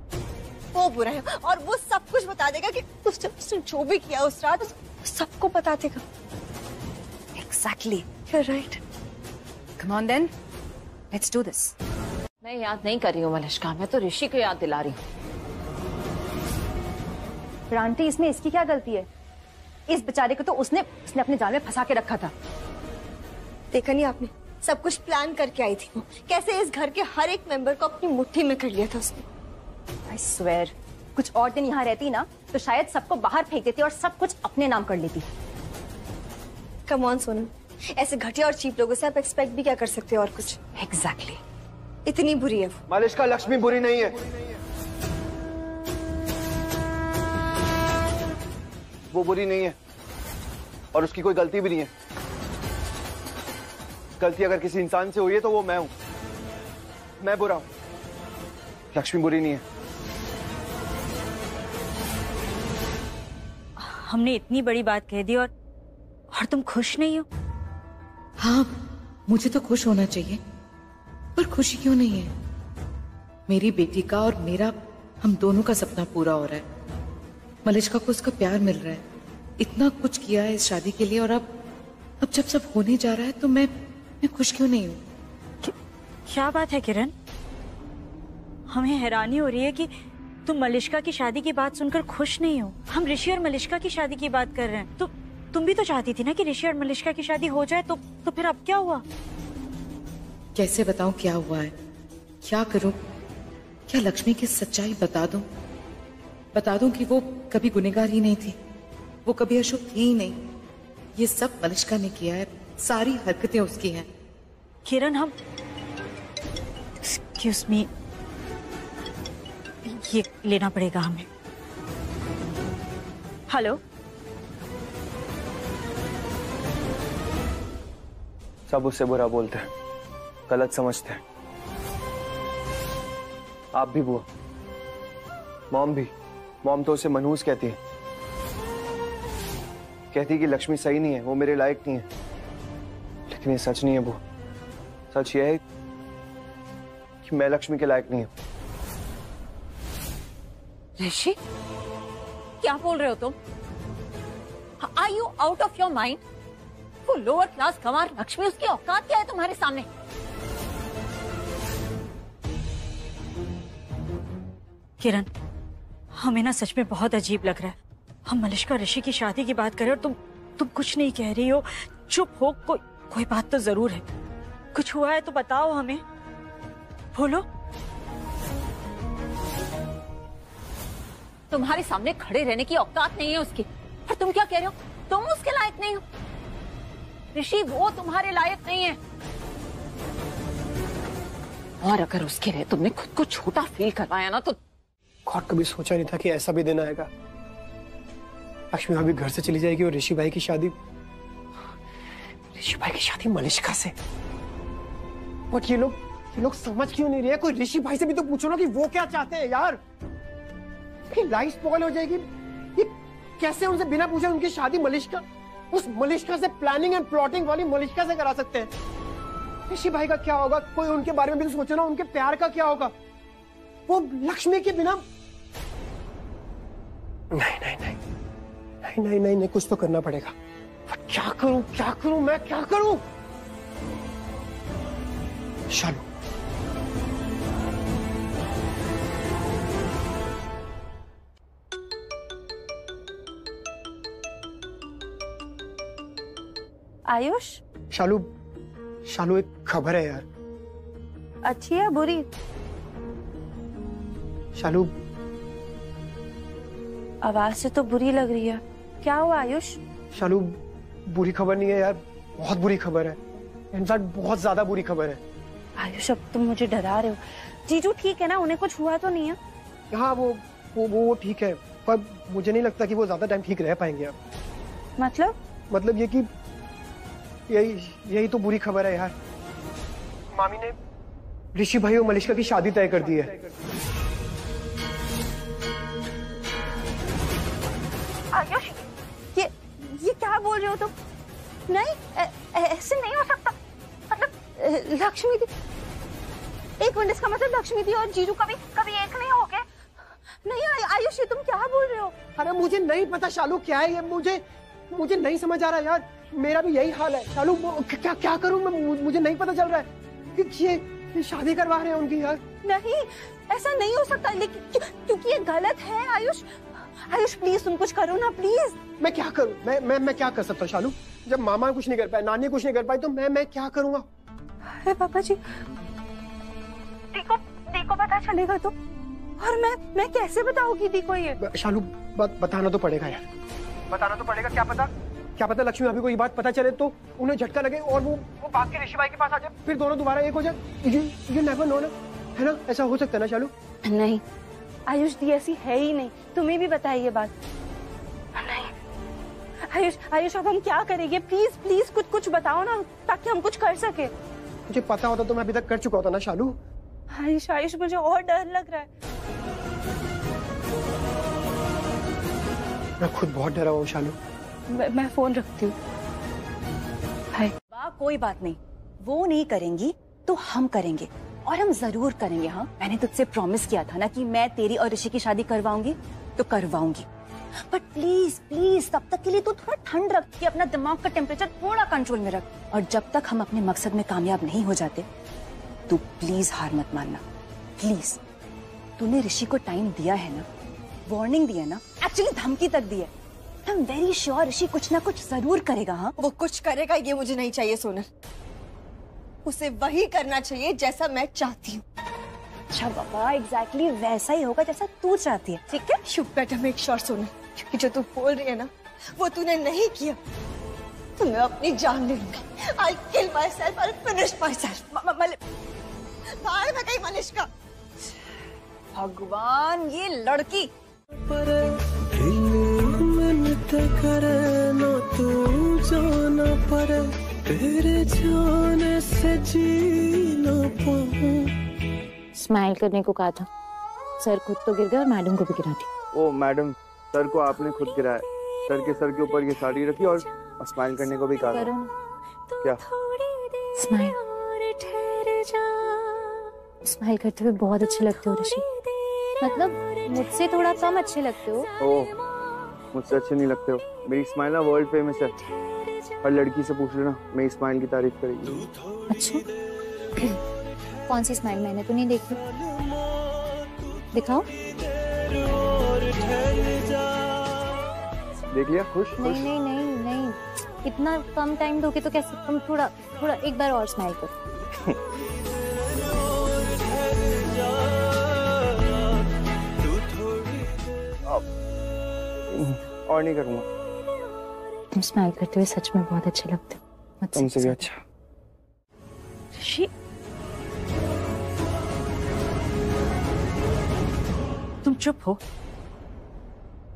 वो बुरा है, और वो सब कुछ बता देगा कि उसने जो भी किया उस रात, सबको बता देगा। Exactly. You're right. Come on then, let's do this. मैं याद नहीं कर रही हूँ मलिष्का, मैं तो ऋषि को याद दिला रही हूँ। आंटी, इसमें इसकी क्या गलती है? इस बेचारे को तो उसने अपने जाल में फंसा के रखा था। देखा नहीं आपने, सब कुछ प्लान करके आई थी वो। कैसे इस घर के हर एक मेंबर को अपनी मुट्ठी में कर लिया था उसने। I swear, कुछ और दिन यहाँ रहती ना तो शायद सबको बाहर फेंक देती और सब कुछ अपने नाम कर लेती। कम ऑन सोनम, ऐसे घटिया और चीप लोगों से आप एक्सपेक्ट भी क्या कर सकते हो और कुछ। Exactly. इतनी बुरी है वो। मलिष्का, लक्ष्मी बुरी नहीं है। वो बुरी नहीं है और उसकी कोई गलती भी नहीं है। गलती अगर किसी इंसान से हुई है तो वो मैं हूं, मैं बुरा हूं। लक्ष्मी बुरी नहीं है। हमने इतनी बड़ी बात कह दी और तुम खुश नहीं हो? हाँ, मुझे तो खुश होना चाहिए, पर खुशी क्यों नहीं है? मेरी बेटी का और मेरा, हम दोनों का सपना पूरा हो रहा है। मलिष्का को उसका प्यार मिल रहा है। इतना कुछ किया है इस शादी के लिए और अब जब सब होने जा रहा है तो मैं खुश क्यों नहीं हूँ? क्या बात है किरण? हमें हैरानी हो रही है कि तुम मलिष्का की शादी की बात सुनकर खुश नहीं हो। हम ऋषि और मलिष्का की शादी की बात कर रहे हैं। तो तुम भी तो चाहती थी ना कि ऋषि और मलिष्का की शादी हो जाए, तो फिर अब क्या हुआ? कैसे बताऊं क्या हुआ है? क्या करूं? क्या लक्ष्मी की सच्चाई बता दूं कि वो कभी गुनहगार ही नहीं थी, वो कभी अशुभ थी ही नहीं। ये सब मलिष्का ने किया है, सारी हरकतें उसकी हैं। किरण, हम एक्सक्यूज मी, ये लेना पड़ेगा हमें। हेलो, सब उससे बुरा बोलते हैं, गलत समझते हैं। आप भी बुआ, मॉम भी। मॉम तो उसे मनहूस कहती है, कहती कि लक्ष्मी सही नहीं है, वो मेरे लायक नहीं है। लेकिन ये सच नहीं है बुआ। सच ये है कि मैं लक्ष्मी के लायक नहीं हूं। ऋषि, क्या बोल रहे हो तुम? Are you out of your mind? वो लोअर क्लास गंवार लक्ष्मी, उसकी औकात क्या है तुम्हारे सामने? किरण, हमें ना सच में बहुत अजीब लग रहा है। हम मलिष्का ऋषि की शादी की बात कर रहे हो और तुम कुछ नहीं कह रही हो। चुप हो, कोई बात तो जरूर है। कुछ हुआ है तो बताओ हमें, बोलो। तुम्हारे सामने खड़े रहने की औकात नहीं है उसकी, और तुम क्या कह रहे हो? तुम उसके लायक नहीं हो। ऋषि, वो तुम्हारे लायक नहीं है। और अगर उसके लिए तुमने खुद को छोटा फील करवाया ना तो गॉड, कभी सोचा नहीं था कि ऐसा भी दिन आएगा। लक्ष्मी भाभी घर से चली जाएगी और ऋषि भाई की शादी मलिष्का से। बट ये लोग समझ क्यों नहीं रहे? कोई ऋषि भाई से भी तो पूछो ना कि वो क्या चाहते हैं यार। लाइफ स्पॉइल हो जाएगी। ये कैसे उनसे बिना पूछे उनकी शादी उस मलिष्का से, प्लानिंग एंड प्लॉटिंग वाली मलिष्का से करा सकते हैं? ऋषि भाई का क्या होगा? कोई उनके बारे में भी तो सोचो ना, उनके प्यार का क्या होगा? वो लक्ष्मी के बिना नहीं, कुछ तो करना पड़ेगा। क्या करूं मैं, क्या करूं? शालू, आयुष? शालू एक खबर है यार। अच्छी है बुरी? शालू, आवाज से तो बुरी लग रही है। क्या हुआ आयुष? शालू, बुरी खबर नहीं है यार, बहुत बुरी खबर है। इनफैक्ट बहुत ज्यादा बुरी खबर है। आयुष, अब तुम मुझे डरा रहे हो। जीजू ठीक है ना? उन्हें कुछ हुआ तो नहीं है? हाँ, वो ठीक है, पर मुझे नहीं लगता कि वो ज्यादा टाइम ठीक रह पाएंगे अब। मतलब ये कि यही तो बुरी खबर है यार। मामी ने ऋषि भाई और मलिष्का की शादी तय कर दी है। आयुष, ये क्या बोल रहे हो तुम? नहीं, ऐसे नहीं हो सकता। मतलब लक्ष्मी दी, एक मिनट, इसका मतलब लक्ष्मी दी और जीजू कभी एक नहीं हो गए? नहीं आयुष, ये तुम क्या बोल रहे हो? अरे मुझे नहीं पता शालू क्या है ये, मुझे नहीं समझ आ रहा यार। मेरा भी यही हाल है शालू। क्या करूं मैं? मुझे नहीं पता चल रहा है कि ये शादी करवा रहे हैं उनकी यार। नहीं, ऐसा नहीं हो सकता, लेकिन क्योंकि ये गलत है। आयुष प्लीज तुम कुछ करो ना, प्लीज। मैं क्या करूं? मैं क्या कर सकता हूँ शालू? जब मामा कुछ नहीं कर पाए, नानी कुछ नहीं कर पाई, तो मैं क्या करूंगा? अरे पापा जी, दी को पता चलेगा तो? और मैं कैसे बताऊंगी दी को ये? शालू, बताना तो पड़ेगा यार, बताना तो पड़ेगा। क्या पता लक्ष्मी भाभी को ये बात पता चले तो उन्हें झटका लगे और वो भाग के ऋषि भाई के पास आ जाए, फिर दोनों दोबारा एक हो जाए। यू नेवर नो ना, है ना? ऐसा हो सकता है ना शालू? नहीं आयुष दी ऐसी है ही नहीं, तुम्हें भी बताई ये बात। नहीं, आयुष अब हम क्या करेंगे? प्लीज प्लीज कुछ बताओ ना, ताकि हम कुछ कर सके। मुझे पता होता तो मैं अभी तक कर चुका होता ना शालू। आयुष मुझे और डर लग रहा है। मैं खुद बहुत डरा हूँ शालू। मैं फोन रखती हूँ। कोई बात नहीं, वो नहीं करेंगी तो हम करेंगे, और हम जरूर करेंगे। हाँ, मैंने तुझसे प्रॉमिस किया था ना कि मैं तेरी और ऋषि की शादी करवाऊंगी तो करवाऊंगी। बट प्लीज प्लीज तब तक के लिए तू थोड़ा ठंड रख के अपना दिमाग का टेम्परेचर थोड़ा कंट्रोल में रख, और जब तक हम अपने मकसद में कामयाब नहीं हो जाते तू प्लीज हार मत मानना, प्लीज। तूने ऋषि को टाइम दिया है ना, वार्निंग दी है ना, एक्चुअली धमकी तक दी है। आई एम वेरी श्योर ऋषि कुछ ना कुछ जरूर करेगा। हाँ, वो कुछ करेगा ये मुझे नहीं चाहिए सोनल, उसे वही करना चाहिए जैसा मैं चाहती हूँ। अच्छा बाबा, एग्जैक्टली वैसा ही होगा जैसा तू चाहती है, ठीक है? You better make sure Sonal, क्योंकि जो तू बोल रही है ना वो तूने नहीं किया तो मैं अपनी जान ले लूंगी। I'll kill myself, I'll finish myself। बाहर में कहीं मलिश्का। भगवान, ये लड़की स्माइल करने को कहा था, सर खुद तो गिर गया और मैडम को भी गिरा दी। ओ मैडम, सर को आपने खुद गिराया। सर के ऊपर ये साड़ी रखी और स्माइल करने को भी कहा। करो क्या? स्माइल। स्माइल करते हुए बहुत अच्छे लगते हो ऋषि, मतलब मुझसे थोड़ा कम अच्छे लगते हो। ओह, मुझसे अच्छे नहीं लगते हो। मेरी स्माइल ना वर्ल्ड फेमस है, हर लड़की से पूछ लेना, मेरी स्माइल की तारीफ करेगी। अच्छा, कौन सी स्माइल? मैंने तो नहीं देखी, दिखाओ। देख लिया? खुश? नहीं नहीं नहीं नहीं, इतना कम टाइम दोगे तो कैसे? तुम थोड़ा थोड़ा एक बार और स्माइल करो। और नहीं करूंगा। तुम स्माइल करते हुए सच में बहुत अच्छे लगते हो, तुमसे भी अच्छा। ऋषि, तुम चुप हो।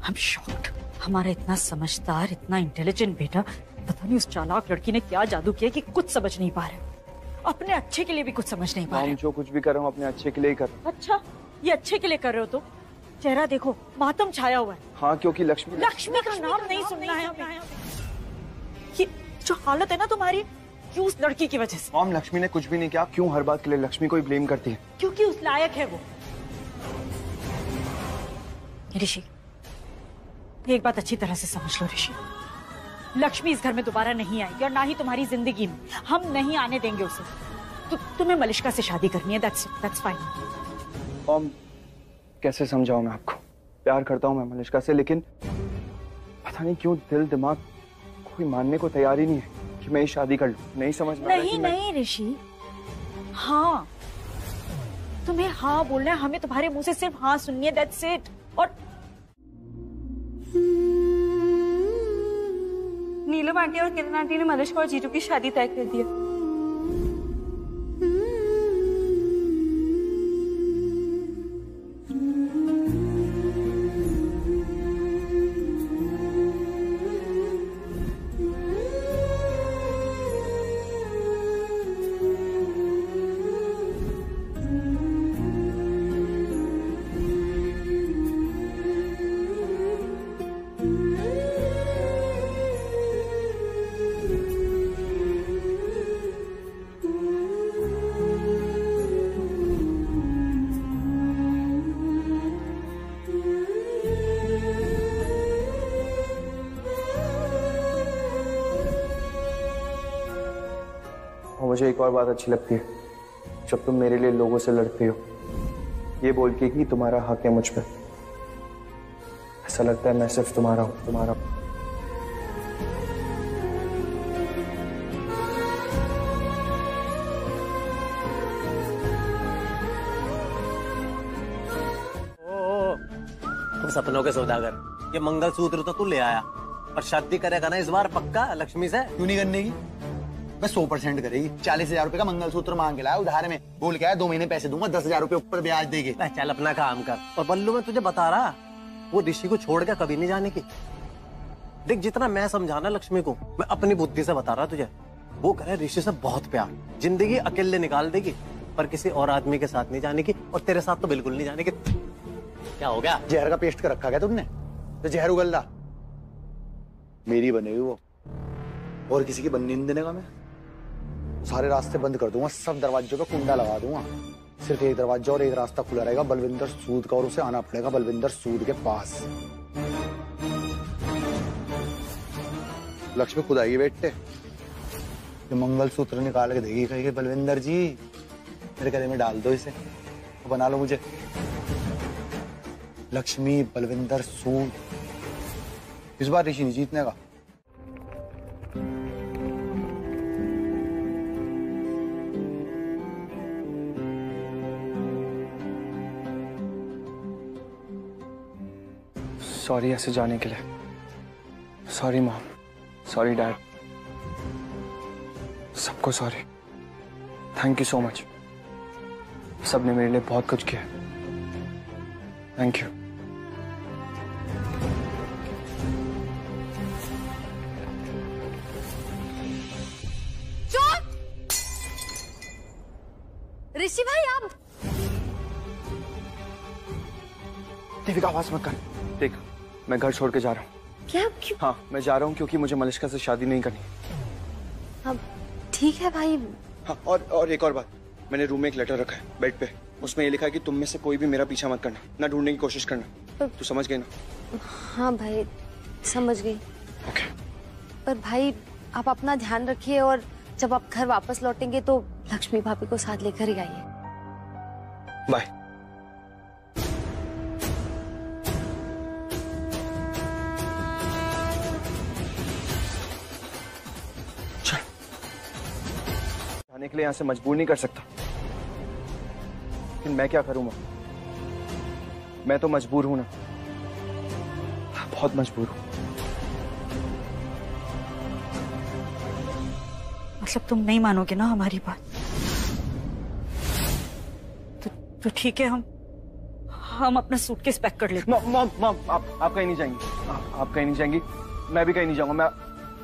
I'm shocked। हमारा इतना समझदार, इतना इंटेलिजेंट बेटा, पता नहीं उस चालाक लड़की ने क्या जादू किया कि कुछ समझ नहीं पा रहे, अपने अच्छे के लिए भी कुछ समझ नहीं पा रहे। जो कुछ भी कर रहा हूँ अपने अच्छे के लिए ही कर रहा हूँ। अच्छा, ये अच्छे के लिए कर रहे हो तो? चेहरा देखो, मातम छाया हुआ है। हाँ, क्योंकि लक्ष्मी का नाम नहीं सुनना है हमें। ये जो हालत है ना तुम्हारी, क्यों उस लड़की की वजह से। मॉम, लक्ष्मी ने कुछ भी नहीं किया। क्यों हर बात के लिए लक्ष्मी को ही ब्लेम करती है? क्योंकि उस लायक है वो। ऋषि, एक बात अच्छी तरह से समझ लो ऋषि, लक्ष्मी इस घर में दोबारा नहीं आएगी और ना ही तुम्हारी जिंदगी में। हम नहीं आने देंगे उसे। तुम्हें मलिश्का से शादी करनी है, that's fine। मॉम, कैसे समझाऊं मैं आपको? प्यार करता हूं मैं मलिश्का से, लेकिन पता नहीं क्यों दिल दिमाग कोई मानने को तैयार ही नहीं है कि मैं ये शादी कर लूं। नहीं समझ में आ रहा है कि नहीं ऋषि, हाँ तुम्हें हाँ बोलना है, हमें तुम्हारे मुंह से सिर्फ हाँ सुननी है, that's it। और नीलम आंटी और किरण आंटी ने मलिश्का और जीतू की शादी तय कर दी है। मुझे एक और बात अच्छी लगती है, जब तुम मेरे लिए लोगों से लड़ते हो ये बोल के कि तुम्हारा हक है मुझ पे। ऐसा लगता है मैं सिर्फ तुम्हारा हूं, तुम्हारा। तुम सपनों के सौदागर, ये मंगलसूत्र तो तू ले आया, और शादी करेगा ना इस बार पक्का लक्ष्मी से? क्यों नहीं करने की? बस 100% करेगी। 40,000 रुपए का मंगलसूत्र मांग के लाया उधार में, बोल के आया 2 महीने पैसे दूंगा, 10,000 रुपए ऊपर ब्याज देगी। चल अपना काम कर। और बल्लू, मैं तुझे बता रहा, वो ऋषि को छोड़ के कभी नहीं जाने की। देख जितना मैं समझाना लक्ष्मी को, मैं अपनी बुद्धि से बता रहा तुझे। वो करे ऋषि से बहुत प्यार, जिंदगी अकेले निकाल देगी, पर किसी और आदमी के साथ नहीं जाने की, और तेरे साथ तो बिल्कुल नहीं जाने की। क्या हो गया? जहर का पेस्ट कर रखा क्या तुमने? तो जहर उगल रहा, मेरी बनेगी वो, और किसी की बनने नहीं देने का मैं। सारे रास्ते बंद कर दूंगा, सब दरवाजों पे कुंडा लगा दूंगा, सिर्फ एक दरवाजा और एक रास्ता खुला रहेगा, बलविंदर सूद का, और उसे आना पड़ेगा बलविंदर सूद के पास। लक्ष्मी खुद आएगी बेटे, ये मंगलसूत्र निकाल के देगी, कहेगी बलविंदर जी मेरे गले में डाल दो इसे, तो बना लो मुझे लक्ष्मी बलविंदर सूद। इस बार ऋषि नहीं जीतने का। सॉरी ऐसे जाने के लिए। सॉरी मॉम, सॉरी डैड, सबको sorry. Thank you so much, सबने मेरे लिए बहुत कुछ किया। Thank you. ऋषि भाई आप देविका आवाज मत कर। देख मैं घर छोड़ के जा रहा हूँ। क्या? क्यों? हाँ मैं जा रहा हूँ क्योंकि मुझे मलिष्का से शादी नहीं करनी। अब ठीक है भाई। हाँ और एक और बात, मैंने रूम में एक लेटर रखा है बेड पे, उसमें ये लिखा है कि तुम में से कोई भी मेरा पीछा मत करना, ना ढूंढने की कोशिश करना। तू समझ गई ना? हाँ भाई समझ गई। ओके। पर भाई आप अपना ध्यान रखिए, और जब आप घर वापस लौटेंगे तो लक्ष्मी भाभी को साथ लेकर ही आइए। बाय। जाने के लिए यहाँ से मजबूर नहीं कर सकता, लेकिन मैं क्या करूँ? मैं तो मजबूर हूं ना, बहुत मजबूर हूं। मतलब तुम नहीं मानोगे ना हमारी बात? तो ठीक है, हम अपना सूटकेस पैक कर लेते। मॉम आप कहीं नहीं जाएंगी, आप कहीं नहीं जाएंगी, मैं भी कहीं नहीं जाऊंगा, मैं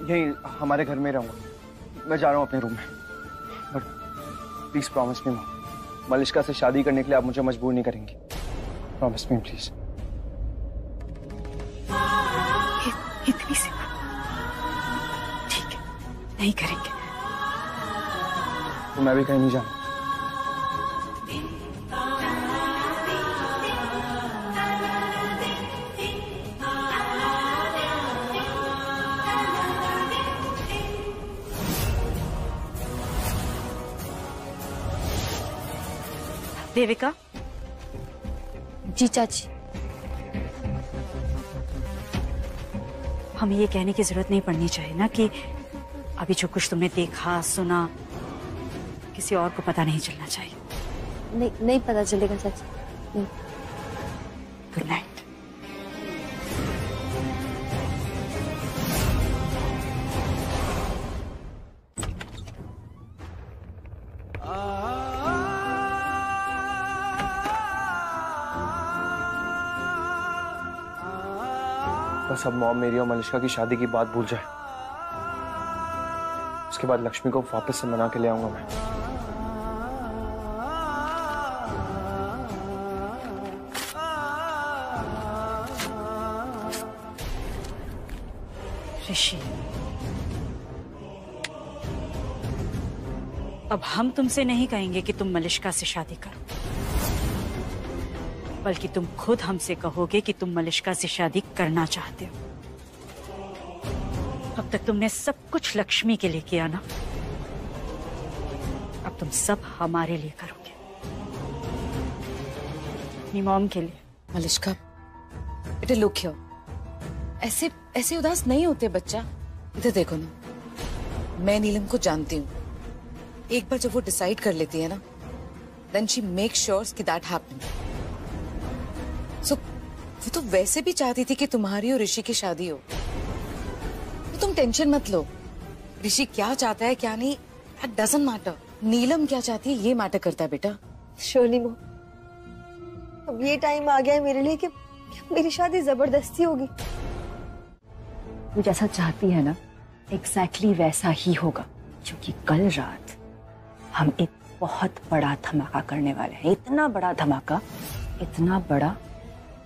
यहीं हमारे घर में रहूंगा। मैं जा रहा हूँ अपने रूम में, but please promise me mom, Malishka से शादी करने के लिए आप मुझे मजबूर नहीं करेंगी। Promise me please. इतनी सी ठीक है, नहीं करेंगे। तो मैं भी कहीं नहीं जाऊंगा। देविका। जी चाची। हमें ये कहने की जरूरत नहीं पड़नी चाहिए ना कि अभी जो कुछ तुमने देखा सुना किसी और को पता नहीं चलना चाहिए। नहीं पता चलेगा चाची। Good night. बस अब मॉम मेरी और मलिष्का की शादी की बात भूल जाए, उसके बाद लक्ष्मी को वापस से मना के ले आऊंगा मैं। ऋषि, अब हम तुमसे नहीं कहेंगे कि तुम मलिष्का से शादी करो, बल्कि तुम खुद हमसे कहोगे कि तुम मलिष्का से शादी करना चाहते हो। अब तक तुमने सब कुछ लक्ष्मी के लिए किया ना, अब तुम सब हमारे लिए करोगे, अपनी मॉम के लिए। मलिष्का बेटे लुक हियर, ऐसे उदास नहीं होते बच्चा। इधर देखो ना, मैं नीलम को जानती हूँ। एक बार जब वो डिसाइड कर लेती है ना, देन शी मेक श्योर कि दैट हैपन। सो वो तो वैसे भी चाहती थी कि तुम्हारी और ऋषि की शादी हो, तो तुम टेंशन मत लो। ऋषि क्या चाहता है क्या नहीं, दैट डजंट मैटर। नीलम क्या चाहती है ये मैटर करता है बेटा। शोनी मो, अब ये टाइम आ गया है मेरे लिए कि मेरी शादी जबरदस्ती होगी। तू जैसा चाहती है ना एग्जैक्टली वैसा ही होगा, क्योंकि कल रात हम एक बहुत बड़ा धमाका करने वाले हैं। इतना बड़ा धमाका, इतना बड़ा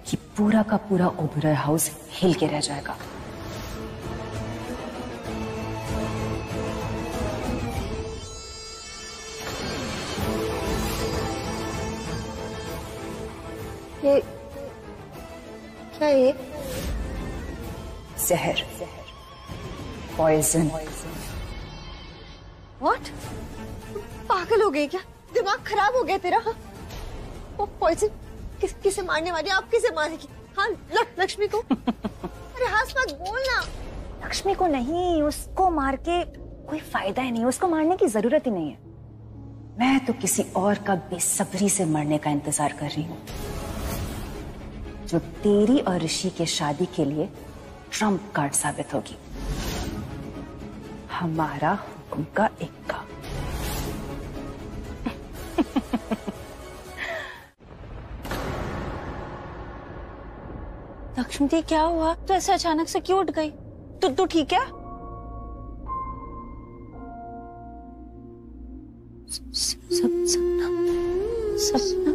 कि पूरा का पूरा ओबेरॉय हाउस हिल के रह जाएगा। ये क्या है? जहर, पॉइजन। व्हाट? पागल हो गई क्या? दिमाग खराब हो गया तेरा? हाँ? वो पॉइजन किसे मारने वाली? आप किसे मारेगी? हाँ, लक्ष्मी को? अरे हाथ मत बोलना। लक्ष्मी को नहीं, उसको मार के कोई फायदा ही नहीं, उसको मारने की जरूरत ही नहीं है। मैं तो किसी और का बेसब्री से मरने का इंतजार कर रही हूँ, जो तेरी और ऋषि के शादी के लिए ट्रम्प कार्ड साबित होगी। हमारा हुक्म का इक्का। लक्ष्मी दी, क्या हुआ? तो ऐसे अचानक से क्यों उठ गई? तू ठीक है? सपना।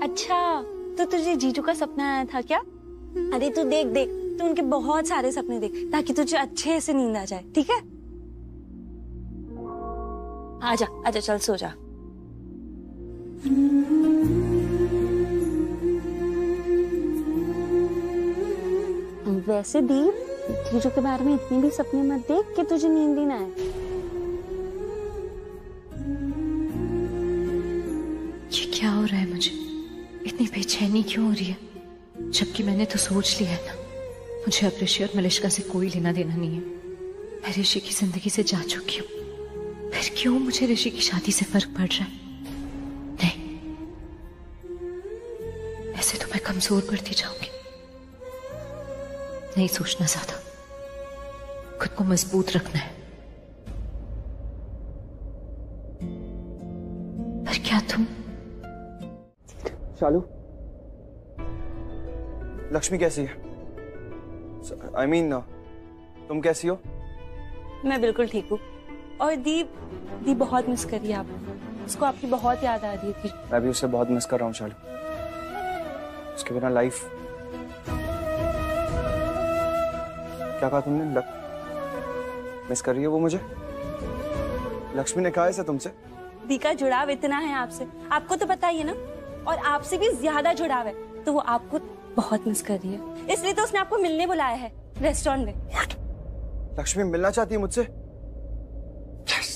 अच्छा, तो तुझे जीजू का सपना आया था क्या? अरे तू देख, तू उनके बहुत सारे सपने देख, ताकि तुझे अच्छे से नींद आ जाए, ठीक है? आजा चल सो जा। वैसे दीप, जीजू के बारे में इतनी भी सपने मत देख कि तुझे नींद ही ना आए। ये क्या हो रहा है? मुझे इतनी बेचैनी क्यों हो रही है? जबकि मैंने तो सोच लिया है ना, मुझे अब ऋषि और मलिष्का से कोई लेना देना नहीं है। मैं ऋषि की जिंदगी से जा चुकी हूँ, फिर क्यों मुझे ऋषि की शादी से फर्क पड़ रहा है? नहीं, ऐसे तो मैं कमजोर पड़ती जाऊंगी। नहीं सोचना ज्यादा, खुद को मजबूत रखना है। पर क्या तुम? शालू, लक्ष्मी कैसी है? I mean, तुम कैसी हो? मैं बिल्कुल ठीक हूँ। और दीप बहुत मिस कर रही है आपको। उसको आपकी बहुत याद आ रही थी। मैं भी उसे बहुत मिस कर रहा हूँ शालू। उसके बिना लाइफ। क्या कहा तुमने? मिस कर रही है वो मुझे? लक्ष्मी ने कहा ऐसा तुमसे? दी का जुड़ाव इतना है आपसे, आपको तो पता ही है ना, और आपसे भी ज्यादा जुड़ाव है, तो वो आपको बहुत मिस कर रही है, इसलिए तो उसने आपको मिलने बुलाया है रेस्टोरेंट में। लक्ष्मी मिलना चाहती है मुझसे? yes.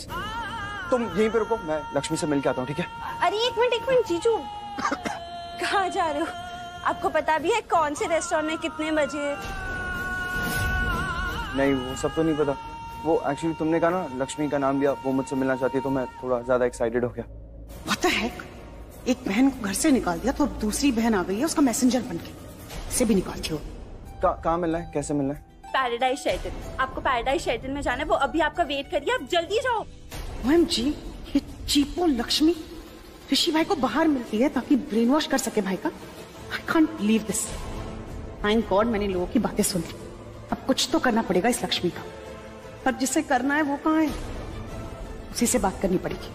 तुम यहीं पे रुको, मैं लक्ष्मी से मिल के आता हूँ, ठीक है? अरे एक मिनट जीजू। कहाँ जा रहे हो? आपको पता भी है कौन से रेस्टोरेंट में कितने बजे? नहीं, वो सब तो नहीं पता। वो एक्चुअली तुमने कहा ना लक्ष्मी का नाम लिया, वो मुझसे मिलना चाहती है, तो मैं थोड़ा ज्यादा एक्साइटेड हो गया। What the heck? एक बहन को घर से निकाल दिया तो दूसरी बहन आ गई है उसका मैसेंजर बनके। इसे भी निकालती हो? कहाँ मिलना है? कैसे मिलना है? Paradise Shelton. आपको पैराडाइज शेल्टन में जाना है, वो अभी आपका वेट करिए, आप जल्दी जाओ। OMG, ये चीपो लक्ष्मी ऋषि भाई को बाहर मिलती है ताकि ब्रेन वॉश कर सके भाई का। I can't believe this. Thank God मैंने लोगों की बातें सुन ली। अब कुछ तो करना पड़ेगा इस लक्ष्मी का, पर जिसे करना है वो कहाँ है? उसी से बात करनी पड़ेगी।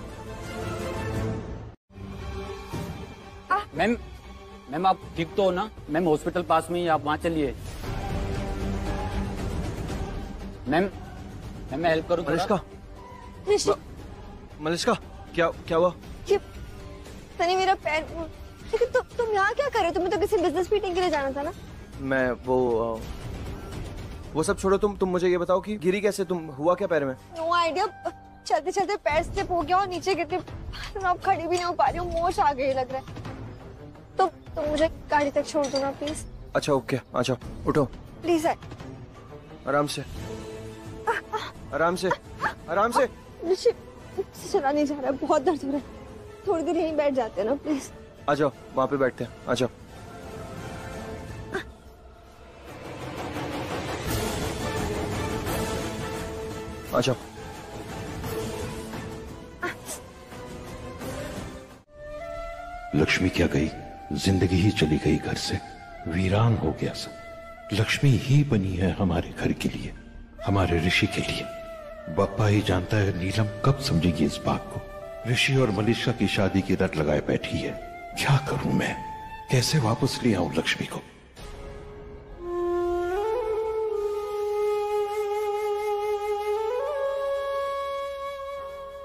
मैम आप ठीक तो हो ना? मैम हॉस्पिटल पास में ही, आप वहाँ चलिए। मैम मैं हेल्प करूँ? मलिष्का, क्या हुआ? सनी मेरा पैर। लेकिन तुम यहाँ क्या कर रहे हो? तुम्हें तो किसी बिजनेस मीटिंग के लिए जाना था ना? मैं वो सब छोड़ो, तुम मुझे ये बताओ कि गिरी कैसे? तुम हुआ क्या पैर में? नो आइडिया, चलते चलते पैर स्लिप हो गया और नीचे गिर गई। अब खड़ी भी नहीं हो पा रही हूँ, मोश आ गई लग रहा है। तो मुझे गाड़ी तक छोड़ दो ना प्लीज। अच्छा ओके, आ जाओ, उठो प्लीज। आराम से आराम से आराम से। चला नहीं जा रहा है, बहुत दर्द हो रहा है। थोड़ी देर यहीं बैठ जाते हैं ना प्लीज। आ जाओ, वहां पे बैठते हैं, आ जाओ। आ जाओ। लक्ष्मी क्या गई? जिंदगी ही चली गई घर से, वीरान हो गया सब। लक्ष्मी ही बनी है हमारे घर के लिए, हमारे ऋषि के लिए। बप्पा ही जानता है नीलम कब समझेगी इस बात को। ऋषि और मलिष्का की शादी की रट लगाए बैठी है। क्या करूं मैं, कैसे वापस ले आऊं लक्ष्मी को?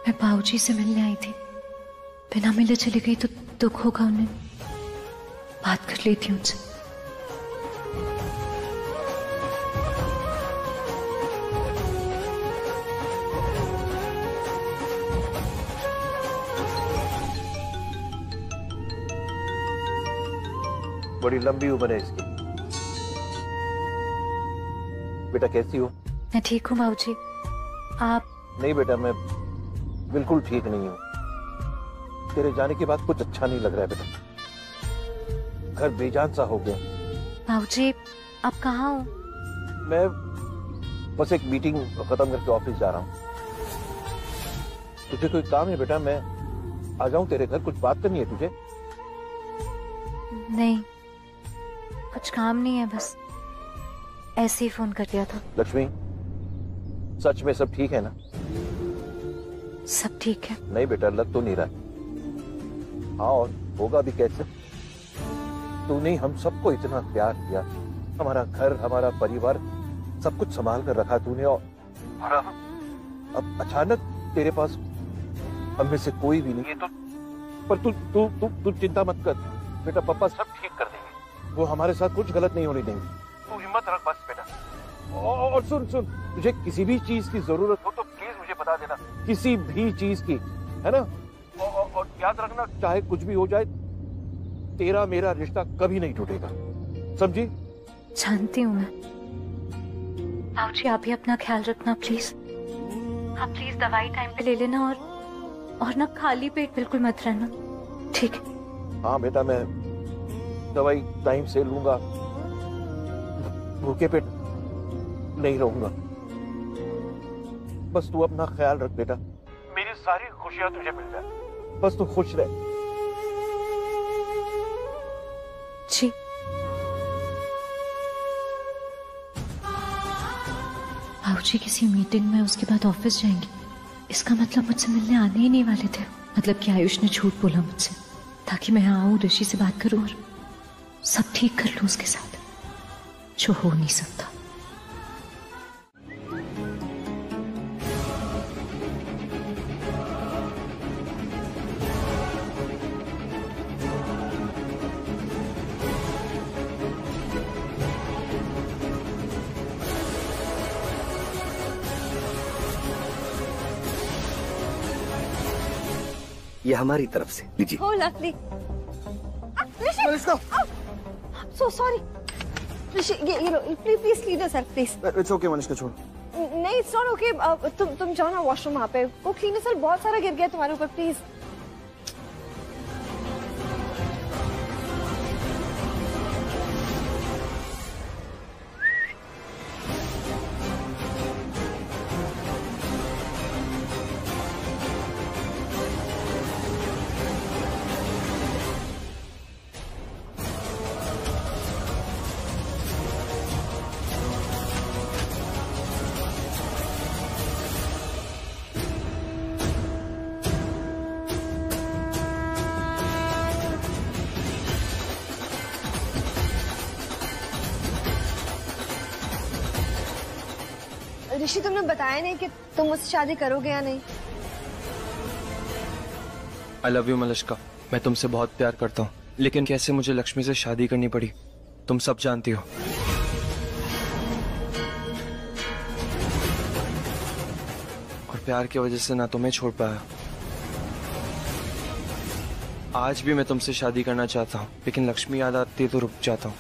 मैं बाबूजी से मिलने आई थी, बिना मिले चली गई तो दुख होगा उन्हें। बात कर लेती हूँ उनसे। बड़ी लंबी उम्र है इसकी। बेटा कैसी हो? मैं ठीक हूँ बाबूजी, आप? नहीं बेटा, मैं बिल्कुल ठीक नहीं हूँ। तेरे जाने के बाद कुछ अच्छा नहीं लग रहा है बेटा। घर बेजान सा हो गया। बाबूजी आप कहाँ हो? मैं बस एक मीटिंग खत्म करके ऑफिस जा रहा हूँ। तुझे कोई काम है बेटा? मैं आ जाऊं तेरे घर? कुछ बात करनी है तुझे? नहीं, कुछ काम नहीं है, बस ऐसे ही फोन कर दिया था। लक्ष्मी, सच में सब ठीक है ना? सब ठीक है। नहीं बेटा, लग तो नहीं रहा। हाँ, और होगा भी कैसे? तूने हम सबको इतना प्यार दिया, हमारा घर, हमारा परिवार, सब कुछ संभाल कर रखा तूने, और अब अचानक तेरे पास हम में से कोई भी नहीं है। तो पर तू चिंता मत कर बेटा, पापा सब ठीक कर देंगे। वो हमारे साथ कुछ गलत नहीं होने देंगे। तू हिम्मत रख बस बेटा। और सुन, तुझे किसी भी चीज की जरूरत हो तो प्लीज मुझे बता देना, किसी भी चीज की, है ना? और याद रखना, चाहे कुछ भी हो जाए, तेरा मेरा रिश्ता कभी नहीं टूटेगा, समझी? जानती हूँ मैं। बाबूजी आप भी अपना ख्याल रखना प्लीज। आप प्लीज दवाई टाइम पे ले लेना, और ना खाली पेट बिल्कुल मत रहना, ठीक है? हाँ बेटा, मैं दवाई टाइम से लूंगा, भूखे पेट नहीं रहूंगा। बस तू अपना ख्याल रख बेटा, मेरी सारी खुशियां तुझे मिल जाए, बस तू खुश रह। जी। बाबूजी किसी मीटिंग में, उसके बाद ऑफिस जाएंगे। इसका मतलब मुझसे मिलने आने ही नहीं वाले थे। मतलब कि आयुष ने झूठ बोला मुझसे, ताकि मैं आऊं, ऋषि से बात करूं और सब ठीक कर लूं उसके साथ, जो हो नहीं सकता। ये हमारी तरफ से लीजिए। Oh, lovely. So sorry. ऋषि, ये लो, please leave yourself, please. It's okay Manisha, छोड़। नहीं, it's not okay. तुम जाओ ना वॉशरूम, वहाँ पे वो क्लीनर सर बहुत सारा गिर गया तुम्हारे ऊपर, प्लीज। ऋषि, तुमने बताया नहीं कि तुम मुझसे शादी करोगे या नहीं। I love you मलिष्का, मैं तुमसे बहुत प्यार करता हूँ, लेकिन कैसे मुझे लक्ष्मी से शादी करनी पड़ी तुम सब जानती हो। और प्यार की वजह से ना तुम्हें छोड़ पाया। आज भी मैं तुमसे शादी करना चाहता हूँ, लेकिन लक्ष्मी याद आती है तो रुक जाता हूँ।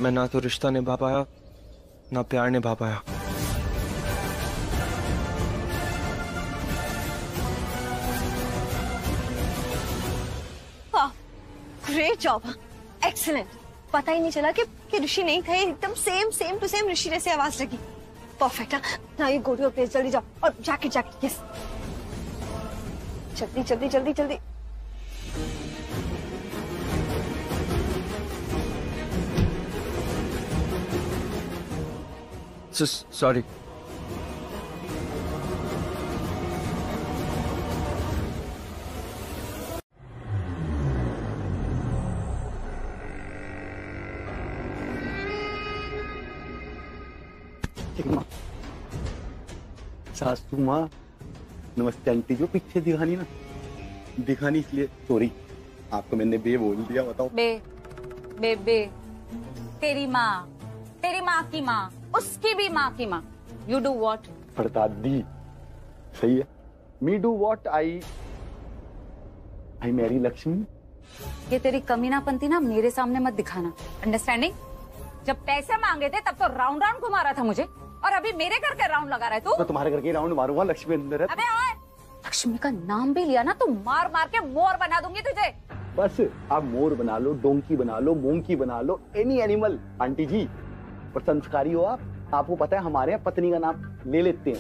मैं ना तो रिश्ता निभा पाया, ना प्यार निभा पाया। Great job, excellent. पता ही नहीं चला कि ऋषि नहीं थे, एकदम सेम टू सेम ऋषि जैसे आवाज लगी। परफेक्ट। ना ये गो टू योर प्लेस, जल्दी जाओ। और जैकेट, यस, जल्दी। सॉरी। सासू माँ नमस्ते आंटी। जो पीछे दिखानी ना, दिखानी इसलिए सॉरी, आपको मैंने बे बोल दिया। बताओ बे तेरी माँ की माँ, उसकी भी माँ की माँ। You do what? पर दादी सही है। Me do what? I marry Lakshmi. ये तेरी कमीनापंती ना मेरे सामने मत दिखाना, अंडरस्टैंडिंग? जब पैसे मांगे थे तब तो राउंड राउंड घुमा रहा था मुझे, और अभी मेरे घर के राउंड लगा रहा है तू। तो तुम्हारे घर के राउंड मारूंगा, लक्ष्मी अंदर है। अबे ओए, लक्ष्मी का नाम भी लिया ना तो मार मार के मोर बना दूंगी तुझे। बस आप मोर बना लो, डोंकी बना लो, मोंकी बना लो, एनी एनिमल आंटी जी। पर संस्कारी हो आप। आपको पता है हमारे यहाँ पत्नी का नाम ले लेते हैं,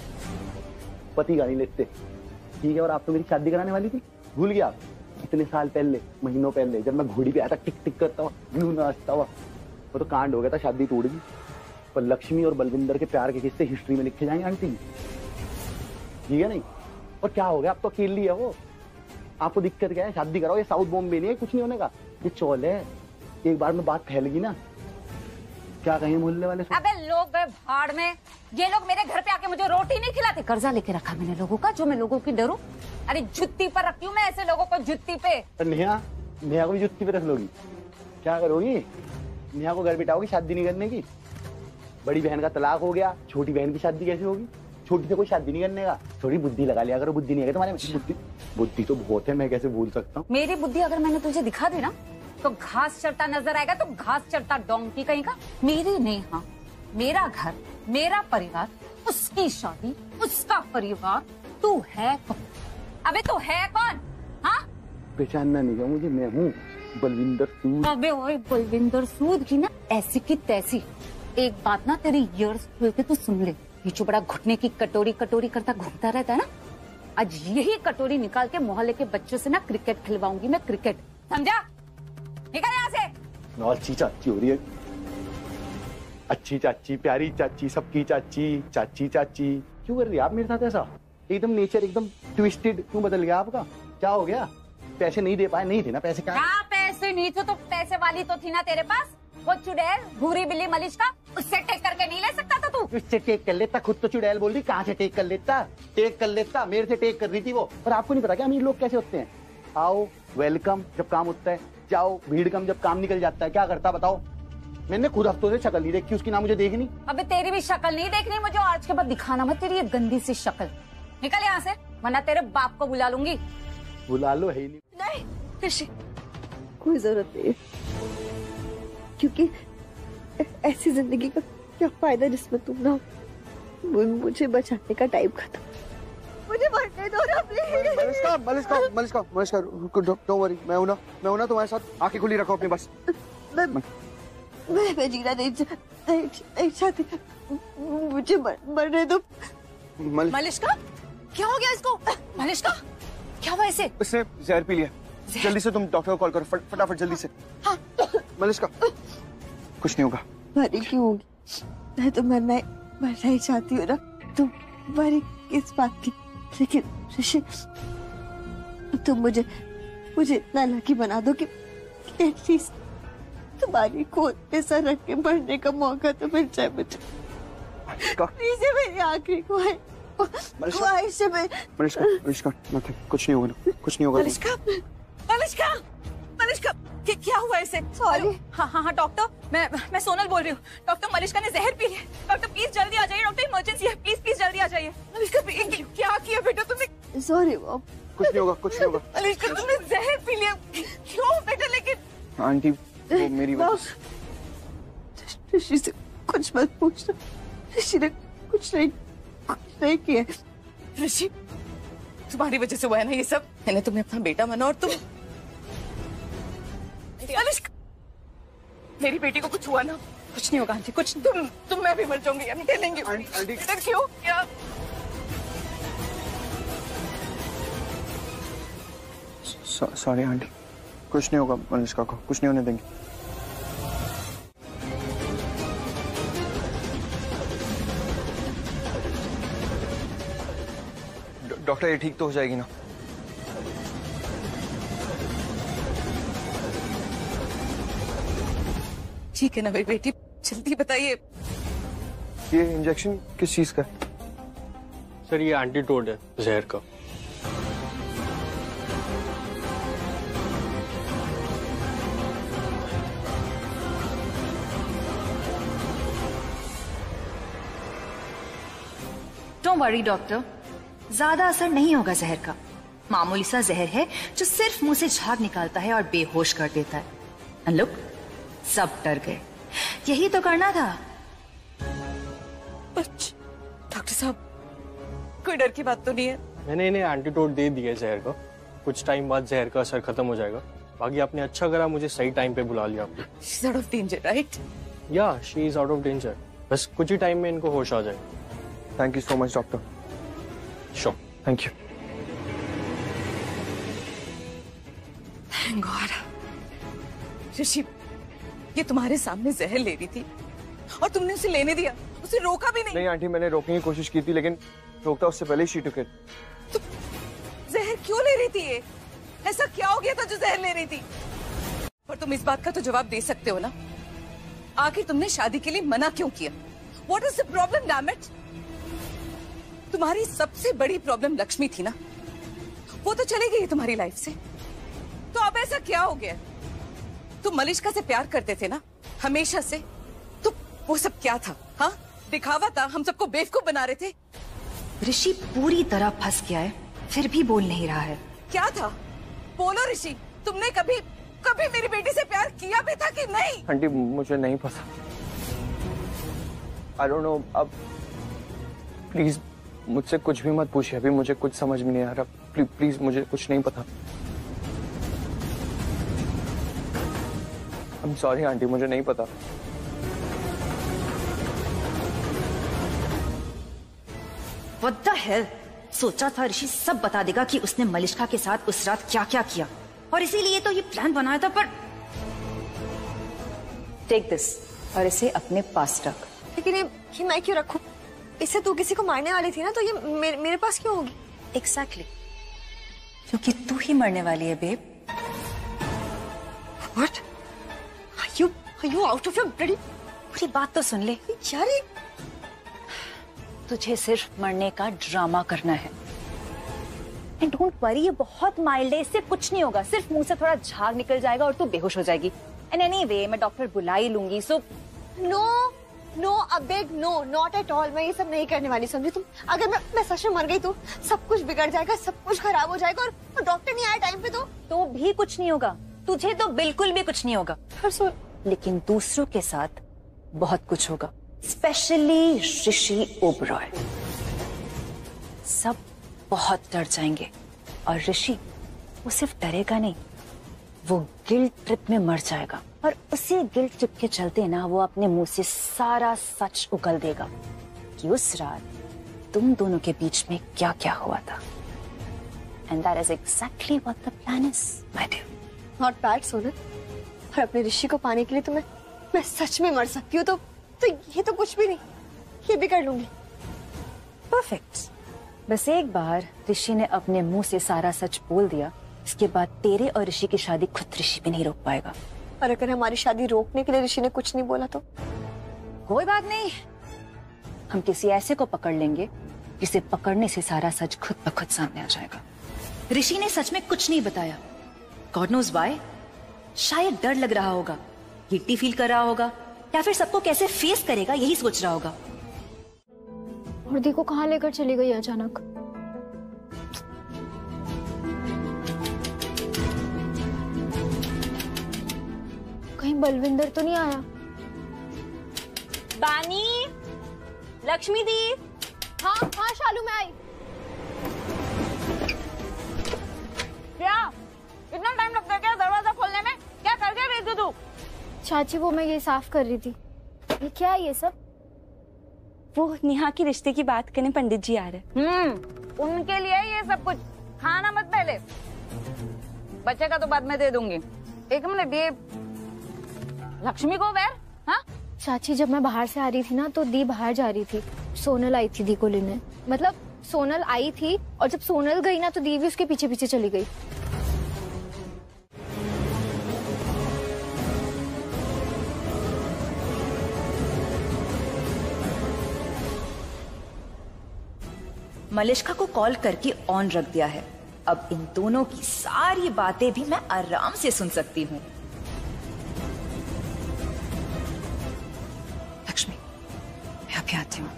पति का नहीं लेते। ठीक है। और आप तो मेरी शादी कराने वाली थी, भूल गया आप? इतने साल पहले, महीनों पहले, जब मैं घोड़ी पे आया था, टिक टिक करता हुआ, यूं नाचता हुआ, वो तो कांड हो गया था, शादी टूट गई। पर लक्ष्मी और बलविंदर के प्यार के किस्से हिस्ट्री में लिखे जाएंगे आंटी जी, ठीक है नहीं? और क्या हो गया, आप तो अकेली है वो। आपको दिक्कत क्या है? शादी कराओ। ये साउथ बॉम्बे नहीं है, कुछ नहीं होने का, ये चौल है। एक बार में बात फैल गई ना, क्या कहें मोहल्ले वाले? अबे लोग गए भाड़ में। ये लोग मेरे घर पे आके मुझे रोटी नहीं खिलाते। कर्जा लेके रखा मैंने लोगों का, जो मैं लोगों की डरूं। अरे जुत्ती पर रखती हूँ मैं ऐसे लोगों को, जुत्ती पे। नेहा को भी जुत्ती पे रख लोगी? क्या करोगी? नेहा को घर बिठाओगी शादी नहीं करने की? बड़ी बहन का तलाक हो गया, छोटी बहन की शादी कैसे होगी? छोटी से कोई शादी नहीं करने का। थोड़ी बुद्धि लगा लिया करो। बुद्धि नहीं है तुम्हारे में? बुद्धि तो बहुत है, मैं कैसे भूल सकता हूँ। मेरी बुद्धि अगर मैंने तुझे दिखा दी ना तो घास चरता नजर आएगा, तो घास चरता डोंकी कहीं का। मेरी नेहा, मेरा घर, मेरा परिवार, उसकी शादी, उसका परिवार। तू है कौन? अबे तू है कौन? हाँ, पहचानना नहीं है मुझे, मैं हूँ बलविंदर सूद। अबे ओए, बलविंदर सूद की ना ऐसी की तैसी। एक बात ना तेरी ईयर्स खोल के तू सुन ले। ये जो बड़ा घुटने की कटोरी कटोरी करता घूमता रहता है ना, आज यही कटोरी निकाल के मोहल्ले के बच्चों से ना क्रिकेट खिलवाऊंगी मैं, क्रिकेट। समझा? निकल यहाँ से। अच्छी चाची हो रही है, अच्छी चाची, प्यारी चाची, सबकी चाची, चाची चाची। क्यों कर रही है आप मेरे साथ ऐसा? एकदम नेचर एकदम ट्विस्टेड क्यों बदल गया आपका? क्या हो गया? पैसे नहीं दे पाए? नहीं थे ना पैसे? क्या पैसे नहीं थे तो पैसे वाली तो थी ना तेरे पास। वो चुड़ैल भूरी बिल्ली मलिश्का, उससे टेक करके नहीं ले सकता था तू? उससे टेक कर लेता, खुद तो चुड़ैल बोल रही, कहाँ से टेक कर लेता? टेक कर लेता, मेरे से टेक कर रही थी वो। पर आपको नहीं पता क्या अमीर लोग कैसे होते हैं? आओ वेलकम जब काम होता है, जाओ भीड़ कम जब काम निकल जाता है। क्या करता बताओ? मैंने खुद हफ्तों से शक्ल नहीं देखी उसकी, ना मुझे देखनी। अबे तेरी भी शक्ल नहीं देखनी मुझे, आज के बाद दिखाना मत तेरी ये गंदी सी शक्ल। निकल यहाँ से, वरना तेरे बाप को बुला लूंगी। बुला लो, है ही नहीं। नहीं ऋषि, कोई जरूरत नहीं, क्योंकि ऐसी जिंदगी का क्या फायदा जिसमें तुम ना हो। मुझे बचाने का टाइम खत्म, मुझे मरने दो ना प्लीज। मलिश्का डोंट वरी, मैं हूं ना तुम्हारे साथ। आंखें खुली रखो अपनी बस। मैं जीना नहीं चाहती, मुझे मरने दो। मलिश्का, क्या हो गया इसको? मलिश्का, क्या हुआ इसे? इसने जहर पी लिया। जल्दी से तुम डॉक्टर को कॉल करो, फटाफट जल्दी से। हाँ। मलिश्का, कुछ नहीं होगा। मरी क्यों होगी? मैं तो मरना ही चाहती हूँ ना, तुम मरी किस बात की? लेकिन ऋषि, तुम मुझे इतना लकी बना दो कि एटलीस्ट तुम्हारी गोद पे सर रख के मरने का मौका तो मिल जाए मुझे। प्लीज, मेरी आखिरी ख्वाहिश है। मलिश्का, कुछ नहीं होगा, कुछ नहीं होगा। मलिश्का, क्या हुआ इसे? सॉरी। हाँ डॉक्टर, मैं सोनल बोल रही हूँ। डॉक्टर, मलिश्का ने जहर पी लिया। डॉक्टर प्लीज जल्दी आ जाइए, डॉक्टर इमरजेंसी है, प्लीज जल्दी आ जाइए। मलिश्का, क्या किया बेटा तुमने? सॉरी कुछ नहीं होगा। मलिश्का, तुमने जहर पी लिया। क्यों बेटा? लेकिन आंटी, वो मेरी वजह। ऋषि से कुछ मत पूछना, ऋषि ने कुछ नहीं किया। ऋषि, तुम्हारी वजह से हुआ है ना ये सब। मैंने तुम्हें अपना बेटा माना और तुम। मेरी बेटी को कुछ हुआ ना? कुछ नहीं होगा आंटी, कुछ। तुम मैं भी मर जाऊंगी, हम खेलेंगे। क्यों? क्या? सॉरी आंटी, कुछ नहीं होगा। मलिश्का को कुछ नहीं होने देंगे। डॉक्टर ये ठीक तो हो जाएगी ना? ठीक है ना मेरी बेटी, जल्दी बताइए। ये इंजेक्शन किस चीज का है? सर ये एंटीडोट है जहर का। डोंट वरी डॉक्टर, ज्यादा असर नहीं होगा जहर का। मामूली सा जहर है जो सिर्फ मुंह से झाग निकालता है और बेहोश कर देता है। एंड लुक, सब डर गए। यही तो करना था। डॉक्टर साहब, कोई डर की बात तो नहीं है? मैंने इन्हें एंटीडोट दे दिया जहर का। कुछ टाइम बाद जहर का असर खत्म हो जाएगा। बाकी आपने अच्छा करा मुझे सही टाइम पे बुला लिया आपने। She is out of danger, right? या she is out of danger. बस कुछ ही टाइम में इनको होश आ जाए। Thank you so much doctor. Sure, thank you. Thank God. Rishi, ये तुम्हारे सामने जहर ले रही थी और तुमने उसे लेने दिया, उसे रोका भी नहीं। नहीं आंटी, मैंने रोकने की कोशिश की थी, लेकिन रोकता उससे पहले ही शी टुक इट। जहर क्यों ले रही थी ये? ऐसा क्या हो गया था जो जहर ले रही थी? पर तुम इस बात का तो जवाब दे सकते हो ना, आखिर तुमने शादी के लिए मना क्यों किया? What is the problem, damn it? तुम्हारी सबसे बड़ी प्रॉब्लम लक्ष्मी थी ना, वो तो चली गई तुम्हारी लाइफ से। तो अब ऐसा क्या हो गया? तुम मलिष्का से प्यार करते थे ना हमेशा से, तो वो सब क्या था? हाँ, दिखावा था, हम सबको बेवकूफ बना रहे थे। ऋषि पूरी तरह फंस गया है, फिर भी बोल नहीं रहा है। क्या था? बोलो ऋषि, तुमने कभी कभी मेरी बेटी से प्यार किया भी था कि नहीं? आंटी मुझे नहीं पता। I don't know। अब प्लीज मुझसे कुछ भी मत पूछिए, अभी मुझे कुछ समझ में नहीं आ रहा। प्लीज मुझे कुछ नहीं पता। I'm sorry आंटी, मुझे नहीं पता। What the hell? सोचा था ऋषि सब बता देगा कि उसने मलिष्का के साथ उस रात क्या क्या किया, और इसीलिए तो ये प्लान बनाया था। पर टेक दिस और इसे अपने पास रख। लेकिन ये मैं क्यों रखूं? इससे तू किसी को मारने वाली थी ना, तो ये मेरे पास क्यों होगी? एग्जैक्टली, क्योंकि तू ही मरने वाली है babe. What? Are you out of your bloody? पूरी बात तो सुन ले यार। तुझे सिर्फ मरने का ड्रामा करना है। एंड डोंट वरी, ये बहुत माइल्ड है, इससे कुछ नहीं होगा। सिर्फ मुंह से थोड़ा झाग निकल जाएगा और तू बेहोश हो जाएगी। एंड एनीवे, मैं डॉक्टर बुला ही लूंगी। सो नो अबेग, नो, नॉट एट ऑल। मैं ये सब नहीं करने वाली, समझी तुम? अगर मैं सच में मर गई तो सब कुछ बिगड़ जाएगा, सब कुछ खराब हो जाएगा, और डॉक्टर नहीं आया टाइम पे तो भी कुछ नहीं होगा। तुझे तो बिल्कुल भी कुछ नहीं होगा, लेकिन दूसरों के साथ बहुत कुछ होगा, स्पेशली ऋषि ओबरॉय। सब बहुत डर जाएंगे, और ऋषि वो सिर्फ डरेगा नहीं, वो गिल्ट ट्रिप में मर जाएगा। और उसी गिल्ट ट्रिप के चलते ना वो अपने मुंह से सारा सच उगल देगा कि उस रात तुम दोनों के बीच में क्या क्या हुआ था। And that is exactly what the plan is, my dear. Not bad Sonal. और अपने ऋषि को पाने के लिए तो मैं सच में मर सकती हूँ, तो ये तो कुछ भी नहीं, ये भी कर लूंगी। परफेक्ट। बस एक बार ऋषि ने अपने मुंह से सारा सच बोल दिया, इसके बाद तेरे और ऋषि की शादी खुद ऋषि भी नहीं रोक पाएगा। और अगर हमारी शादी रोकने के लिए ऋषि ने कुछ नहीं बोला तो? कोई बात नहीं, हम किसी ऐसे को पकड़ लेंगे जिसे पकड़ने से सारा सच खुद ब खुद सामने आ जाएगा। ऋषि ने सच में कुछ नहीं बताया। God knows why. शायद डर लग रहा होगा, गिल्टी फील कर रहा होगा, या फिर सबको कैसे फेस करेगा यही सोच रहा होगा। और देखो कहाँ लेकर चली गई अचानक। कहीं बलविंदर तो नहीं आया? बानी, लक्ष्मी दी। हाँ शालू मैं आई। क्या इतना टाइम लगता है क्या दरवाजा खोलने में? क्या करके रही थी तू? चाची वो मैं ये साफ कर रही थी। ये क्या है ये सब? वो नेहा की रिश्ते की बात करने पंडित जी आ रहे। उनके लिए ये सब कुछ। खाना मत पहले, बच्चे का तो बाद में दे दूंगी। एक मिनट, ये लक्ष्मी को वैर? हाँ चाची, जब मैं बाहर से आ रही थी ना तो दी बाहर जा रही थी, सोनल आई थी दी को लेने। मतलब सोनल आई थी और जब सोनल गई ना तो दी भी उसके पीछे पीछे चली गई। मलिष्का को कॉल करके ऑन रख दिया है। अब इन दोनों की सारी बातें भी मैं आराम से सुन सकती हूँ। लक्ष्मी, मैं अभी आती हूँ।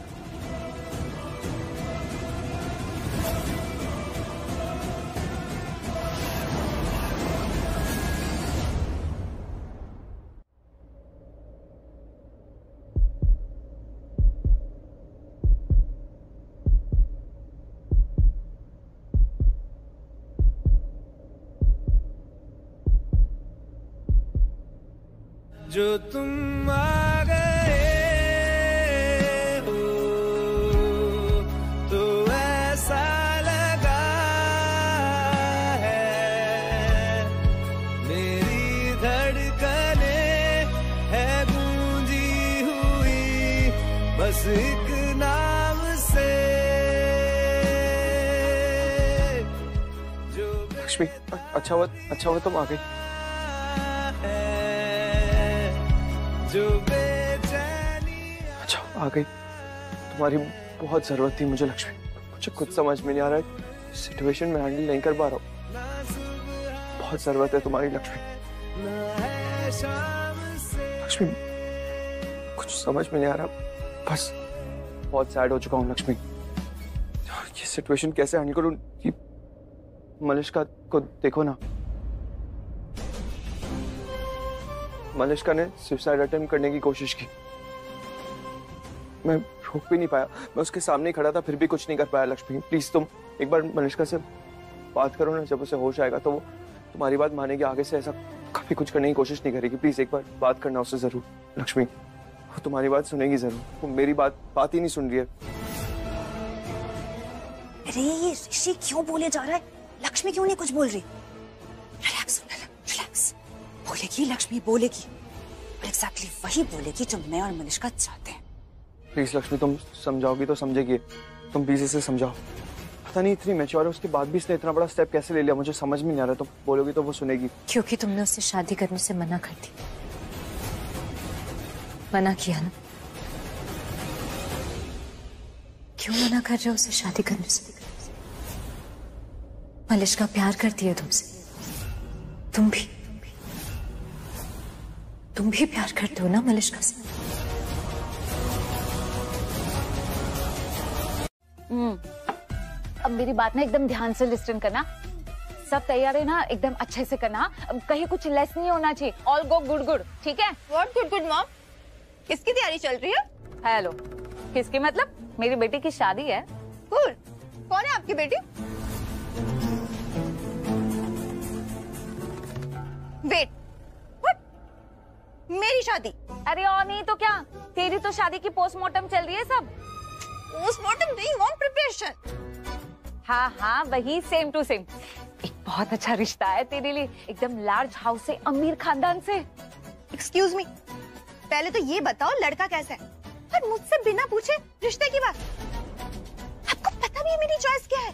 जो तुम आ गए हो तो ऐसा लगा है, मेरी धड़कनें है गूंजी हुई बस एक नाम से। लक्ष्मी, अच्छा हुआ तुम आ गई। जो बेचैनी अच्छा आ गई, तुम्हारी बहुत जरूरत थी मुझे लक्ष्मी। मुझे कुछ समझ में नहीं आ रहा है, सिचुएशन में हैंडल नहीं कर पा रहा हूँ। बहुत जरूरत है तुम्हारी लक्ष्मी। लक्ष्मी कुछ समझ में नहीं आ रहा, बस बहुत सैड हो चुका हूँ लक्ष्मी। ये सिचुएशन कैसे हैंडल करूँ? मलिष्का को देखो ना, मलिष्का ने सुसाइड अटेम्प्ट करने की कोशिश की। मैं रोक भी नहीं पाया, मैं उसके सामने ही खड़ा था, फिर भी कुछ नहीं कर पाया। लक्ष्मी प्लीज तुम एक बार मलिष्का से बात करो ना, जब उसे होश आएगा तो वो तुम्हारी बात मानेगी, आगे से ऐसा कभी कुछ करने की कोशिश नहीं करेगी। प्लीज एक बार बात करना उससे जरूर लक्ष्मी, वो तुम्हारी बात सुनेगी जरूर। वो मेरी बात ही नहीं सुन रही है। अरे ये ऋषि क्यों बोले जा रहा है? लक्ष्मी क्यों नहीं कुछ बोल रही? रिलैक्स रिलैक्स, बोलेगी लक्ष्मी बोलेगी, और एग्जैक्टली वही बोलेगी जो मैं और मलिष्का चाहते हैं। प्लीज लक्ष्मी तुम समझाओगी तो समझेगी, तुम प्लीज इसे समझाओ। पता नहीं इतनी मैच्योर है, उसके बाद भी इसने इतना बड़ा स्टेप कैसे ले लिया, मुझे समझ में नहीं आ रहा। तुम बोलोगी तो वो सुनेगी। क्योंकि तुमने उससे शादी करने से मना कर दी, मना किया ना। क्यों मना कर रहे हो उसे शादी करने से? मलिष्का प्यार करती है तुमसे, तुम भी प्यार करते हो ना मलिष्का से। अब मेरी बात ना एकदम ध्यान से लिस्टन करना। सब तैयार है ना, एकदम अच्छे से करना। अब कहीं कुछ लेस नहीं होना चाहिए। ऑल गो गुड, ठीक है? What good mom? किसकी तैयारी चल रही है? हेलो, किसकी मतलब? मेरी बेटी की शादी है। कूल। कौन है आपकी बेटी? Wait, what? मेरी शादी? अरे और नहीं तो क्या, तेरी तो शादी की पोस्टमार्टम चल रही है। सब पोस्टमार्टम नहीं, मॉम प्रिपरेशन। हाँ वही, सेम टू सेम। एक बहुत अच्छा रिश्ता है तेरे लिए, एकदम लार्ज हाउस से, अमीर खानदान से। एक्सक्यूज मी, पहले तो ये बताओ लड़का कैसा है? और मुझसे बिना पूछे रिश्ते की बात। आपको पता भी है मेरी चॉइस क्या है?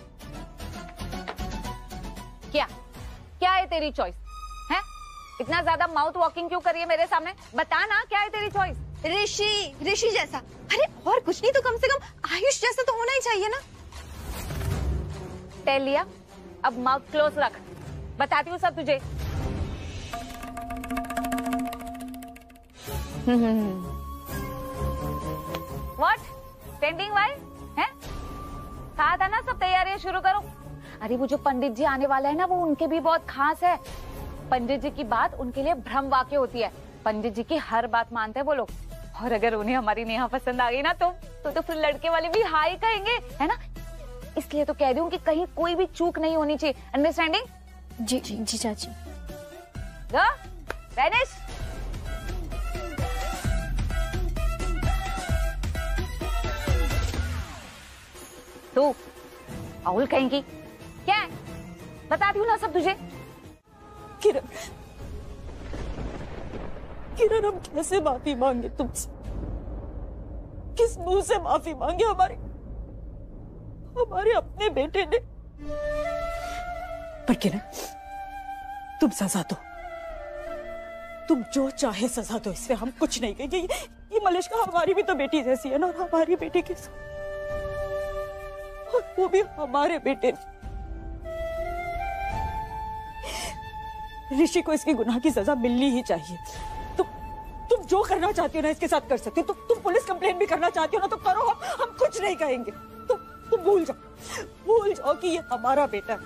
क्या है तेरी चॉइस? है इतना ज्यादा माउथ वॉकिंग क्यों करिए मेरे सामने? बता ना, क्या है तेरी चॉइस? ऋषि जैसा। अरे और कुछ नहीं तो कम से कम आयुष जैसा तो होना ही चाहिए ना। टेल लिया, अब माउथ क्लोज रख। बताती हूँ सब तुझे। व्हाट? स्टैंडिंग वाई है? कहा था ना सब तैयारियां शुरू करो। अरे वो जो पंडित जी आने वाला है ना, वो उनके भी बहुत खास है। पंडित जी की बात उनके लिए भ्रम वाक्य होती है। पंडित जी की हर बात मानते हैं वो लोग। और अगर उन्हें हमारी नेहा पसंद आ गई ना तो फिर लड़के वाले भी हाई कहेंगे, है ना? इसलिए तो कह रही हूँ कि कहीं कोई भी चूक नहीं होनी चाहिए। अंडरस्टैंडिंग? जी चाची। गो वैनिश। तू आउल कहेंगी क्या है? बताती हूँ ना सब तुझे। किरण हम कैसे माफी मांगे तुमसे? किस मुंह से माफी मांगे? हमारे अपने बेटे ने। पर किरण, तुम सजा दो, तुम जो चाहे सजा दो, इससे हम कुछ नहीं कहेंगे। ये मलिश्का हमारी भी तो बेटी जैसी है ना, और हमारी बेटी के साथ, और वो भी हमारे बेटे। ऋषि को इसके गुनाह की सजा मिलनी ही चाहिए। तुम जो करना चाहती हो ना इसके साथ कर सकती हो। तुम पुलिस कंप्लेन भी करना चाहती हो ना तो करो, हम कुछ नहीं कहेंगे। तुम भूल जाओ कि ये हमारा बेटा है,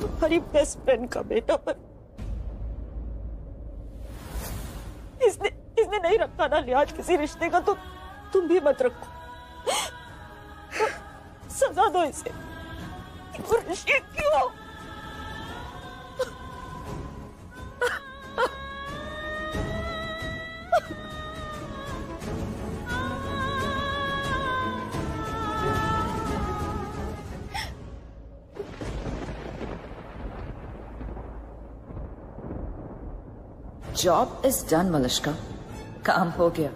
तुम्हारी बेस्ट फ्रेंड का बेटा। पर इसने नहीं रखा ना लिहाज किसी रिश्ते का, तो तुम भी मत रखो। सजा दो इसे। ऋषि क्यों? जॉब इज डन मलिश्का, काम हो गया।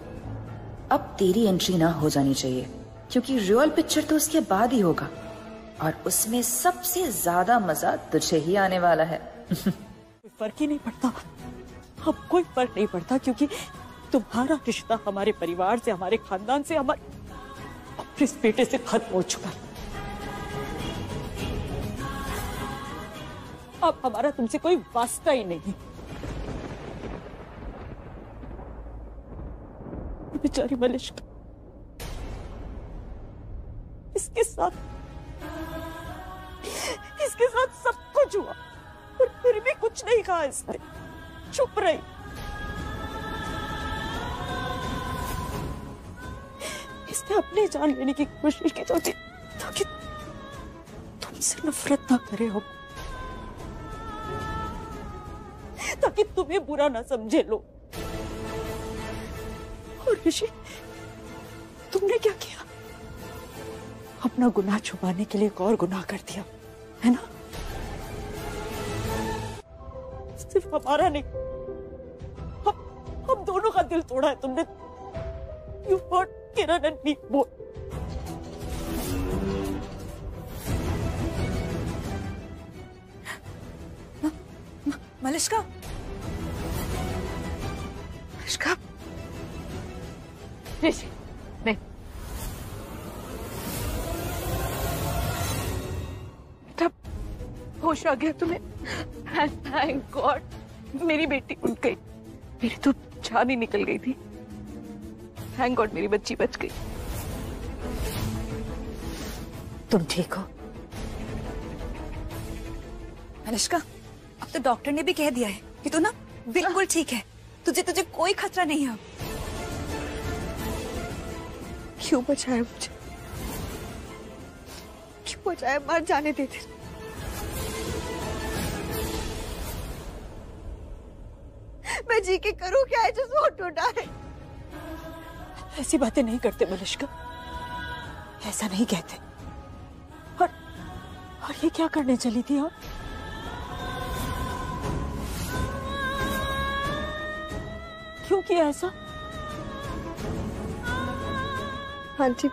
अब तेरी एंट्री ना हो जानी चाहिए, क्योंकि रियल पिक्चर तो उसके बाद ही होगा, और उसमें सबसे ज्यादा मजा तुझे ही आने वाला है। कोई फर्क ही नहीं पड़ता, अब कोई फर्क नहीं पड़ता, क्योंकि तुम्हारा रिश्ता हमारे परिवार से, हमारे खानदान से, हमारे इस बेटे से खत्म हो चुका है। अब हमारा तुमसे कोई वास्ता ही नहीं। बेचारी मलिश्का, इसके साथ सब कुछ हुआ, और फिर भी कुछ नहीं कहा इसने, चुप रही। इसने अपनी जान लेने की कोशिश की ताकि तुमसे नफरत ना करे हो, ताकि तुम्हें बुरा ना समझे लोग। और ऋषि, तुमने क्या किया? अपना गुनाह छुपाने के लिए एक और गुनाह कर दिया, है ना? सिर्फ हमारा नहीं, हम दोनों का दिल तोड़ा है तुमने। You hurt Kiran and me both. Malishka, ऋषि, नहीं, तब होश आ गया तुम्हें? थैंक गॉड मेरी बेटी उठ गई, मेरी तो जान ही निकल गई थी। थैंक गॉड मेरी बच्ची बच गई। तुम ठीक हो? अनुष्का, अब तो डॉक्टर ने भी कह दिया है कि तू ना बिल्कुल ठीक है, तुझे कोई खतरा नहीं है। क्यों बचाया मुझे? क्यों बचाया? मर जाने देते। मैं जी के करूं क्या है? Just want to die. ऐसी बातें नहीं करते मलिश्का, ऐसा नहीं कहते। और ये क्या करने चली थी आप? क्यों किया ऐसा? हाँ जी,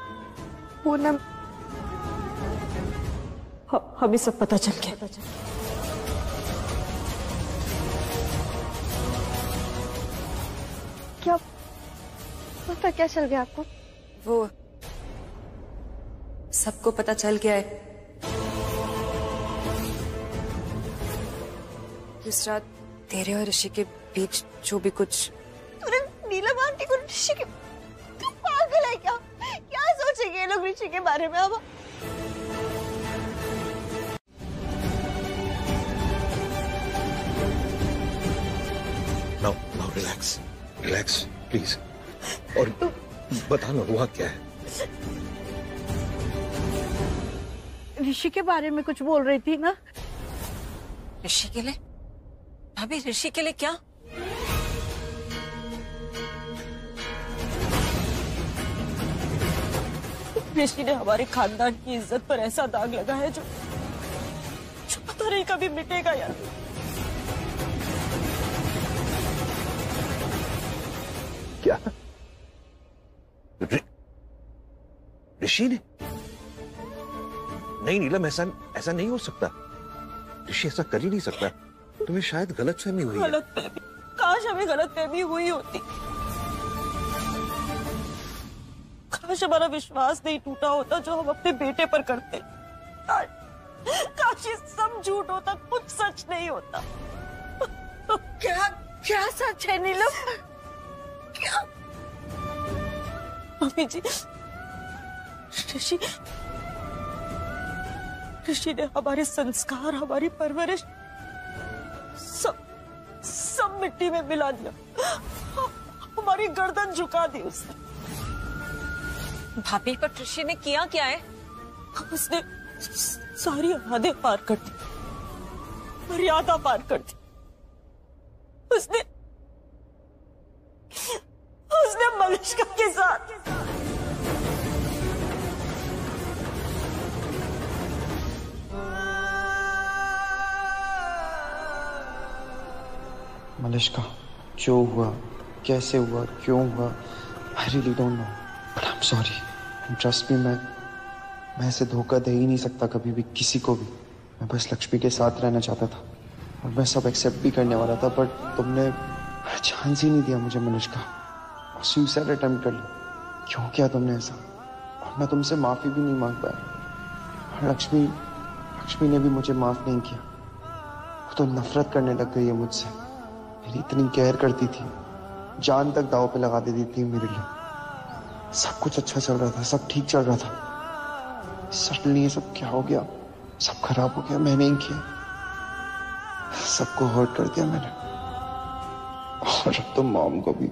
वो ना हमें सब पता चल गया। क्या पता क्या चल गया आपको? वो सबको पता चल गया है इस रात तेरे और ऋषि के बीच जो भी कुछ। तूने नीलम आंटी को ऋषि के, तू पागल है क्या? क्या सोचेंगे ये लोग ऋषि के बारे में? अब नाउ रिलैक्स प्लीज, और बताना हुआ क्या है? ऋषि के बारे में कुछ बोल रही थी ना? ऋषि के लिए? भाभी, ऋषि के लिए क्या? ऋषि ने हमारे खानदान की इज्जत पर ऐसा दाग लगा है जो पता नहीं कभी मिटेगा यार। क्या? ऋषि ने? नहीं नीलम, ऐसा नहीं हो सकता। ऋषि ऐसा कर ही नहीं सकता। तुम्हें शायद गलतफहमी हुई है। गलतफहमी? काश हमें गलतफहमी हुई होती। काश हमारा विश्वास नहीं टूटा होता जो हम अपने बेटे पर करते। काश ये सब झूठ होता, कुछ सच नहीं होता। क्या सच है नीलम? क्या? मम्मी जी, ऋषि ने हमारे संस्कार, हमारी परवरिश सब मिट्टी में मिला दिया। हमारी गर्दन झुका दी उसने। भाभी, पर ऋषि ने किया क्या है? उसने सारी हदें पार कर दी, मर्यादा पार कर दी। उसने मलिष्का के साथ मलिष्का, जो हुआ, कैसे हुआ, क्यों हुआ, I really don't know, but I'm sorry. And trust me, मैं ऐसे धोखा दे ही नहीं सकता कभी भी किसी को भी। मैं बस लक्ष्मी के साथ रहना चाहता था और मैं सब एक्सेप्ट भी करने वाला था, पर तुमने चांस ही नहीं दिया मुझे मलिष्का। और सुसाइड अटेम्प्ट कर ली। क्यों किया तुमने ऐसा? और मैं तुमसे माफी भी नहीं मांग पाया। और लक्ष्मी ने भी मुझे माफ नहीं किया। वो तो नफरत करने लग गई है मुझसे। मेरी इतनी केयर करती थी, जान तक दाव पे लगा देती थी मेरे लिए। सब कुछ अच्छा चल रहा था, सब ठीक चल रहा था। सडनली ये सब क्या हो गया? सब खराब हो गया। मैंने ही किया, सबको हर्ट कर दिया मैंने। और अब तो मॉम को भी।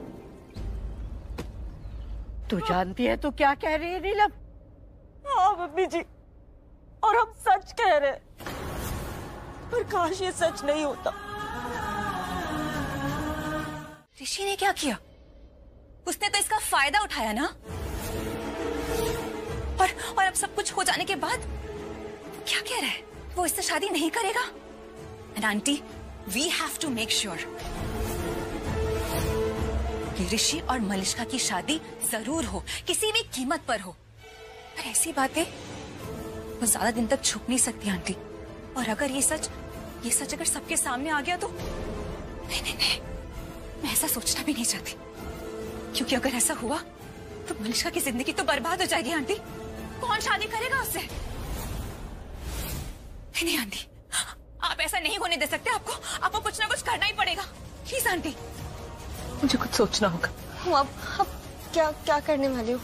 तू जानती है तू क्या कह रही है नीलम? हाँ मम्मी जी, और हम सच कह रहे हैं। पर काश ये सच नहीं होता। ऋषि ने क्या किया? उसने तो इसका फायदा उठाया ना। और अब सब कुछ हो जाने के बाद क्या कह रहा है? वो इससे शादी नहीं करेगा? And aunty, we have to make sure कि ऋषि और मलिष्का की शादी जरूर हो, किसी भी कीमत पर हो। पर ऐसी बातें वो ज्यादा दिन तक छुप नहीं सकती आंटी। और अगर ये सच अगर सबके सामने आ गया तो नहीं, मैं ऐसा सोचना भी नहीं चाहती। क्योंकि अगर ऐसा हुआ तो मलिष्का की जिंदगी तो बर्बाद हो जाएगी आंटी। कौन शादी करेगा उससे? नहीं आंटी, आप ऐसा नहीं होने दे सकते। आपको कुछ ना कुछ करना ही पड़ेगा। प्लीज आंटी, मुझे कुछ सोचना होगा। आप क्या करने वाले हो?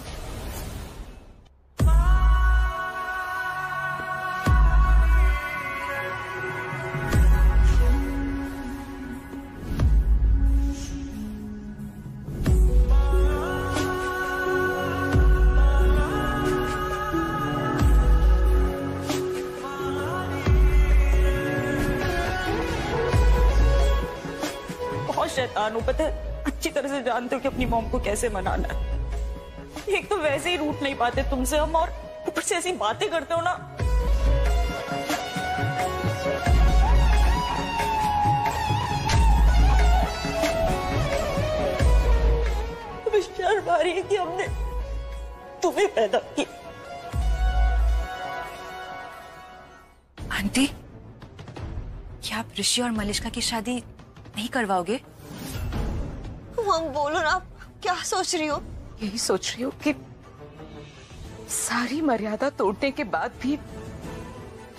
शैतान हो, पता है, अच्छी तरह से जानते हो कि अपनी मॉम को कैसे मनाना है। एक तो वैसे ही रूठ नहीं पाते तुमसे हम, और ऊपर से ऐसी बातें करते हो ना। मुझे शर्म आ रही है कि हमने तुम्हें पैदा किया। आंटी, क्या आप ऋषि और मलिष्का की शादी नहीं करवाओगे? मम बोलो ना, आप क्या सोच रही हो? यही सोच रही हूँ कि सारी मर्यादा तोड़ने के बाद भी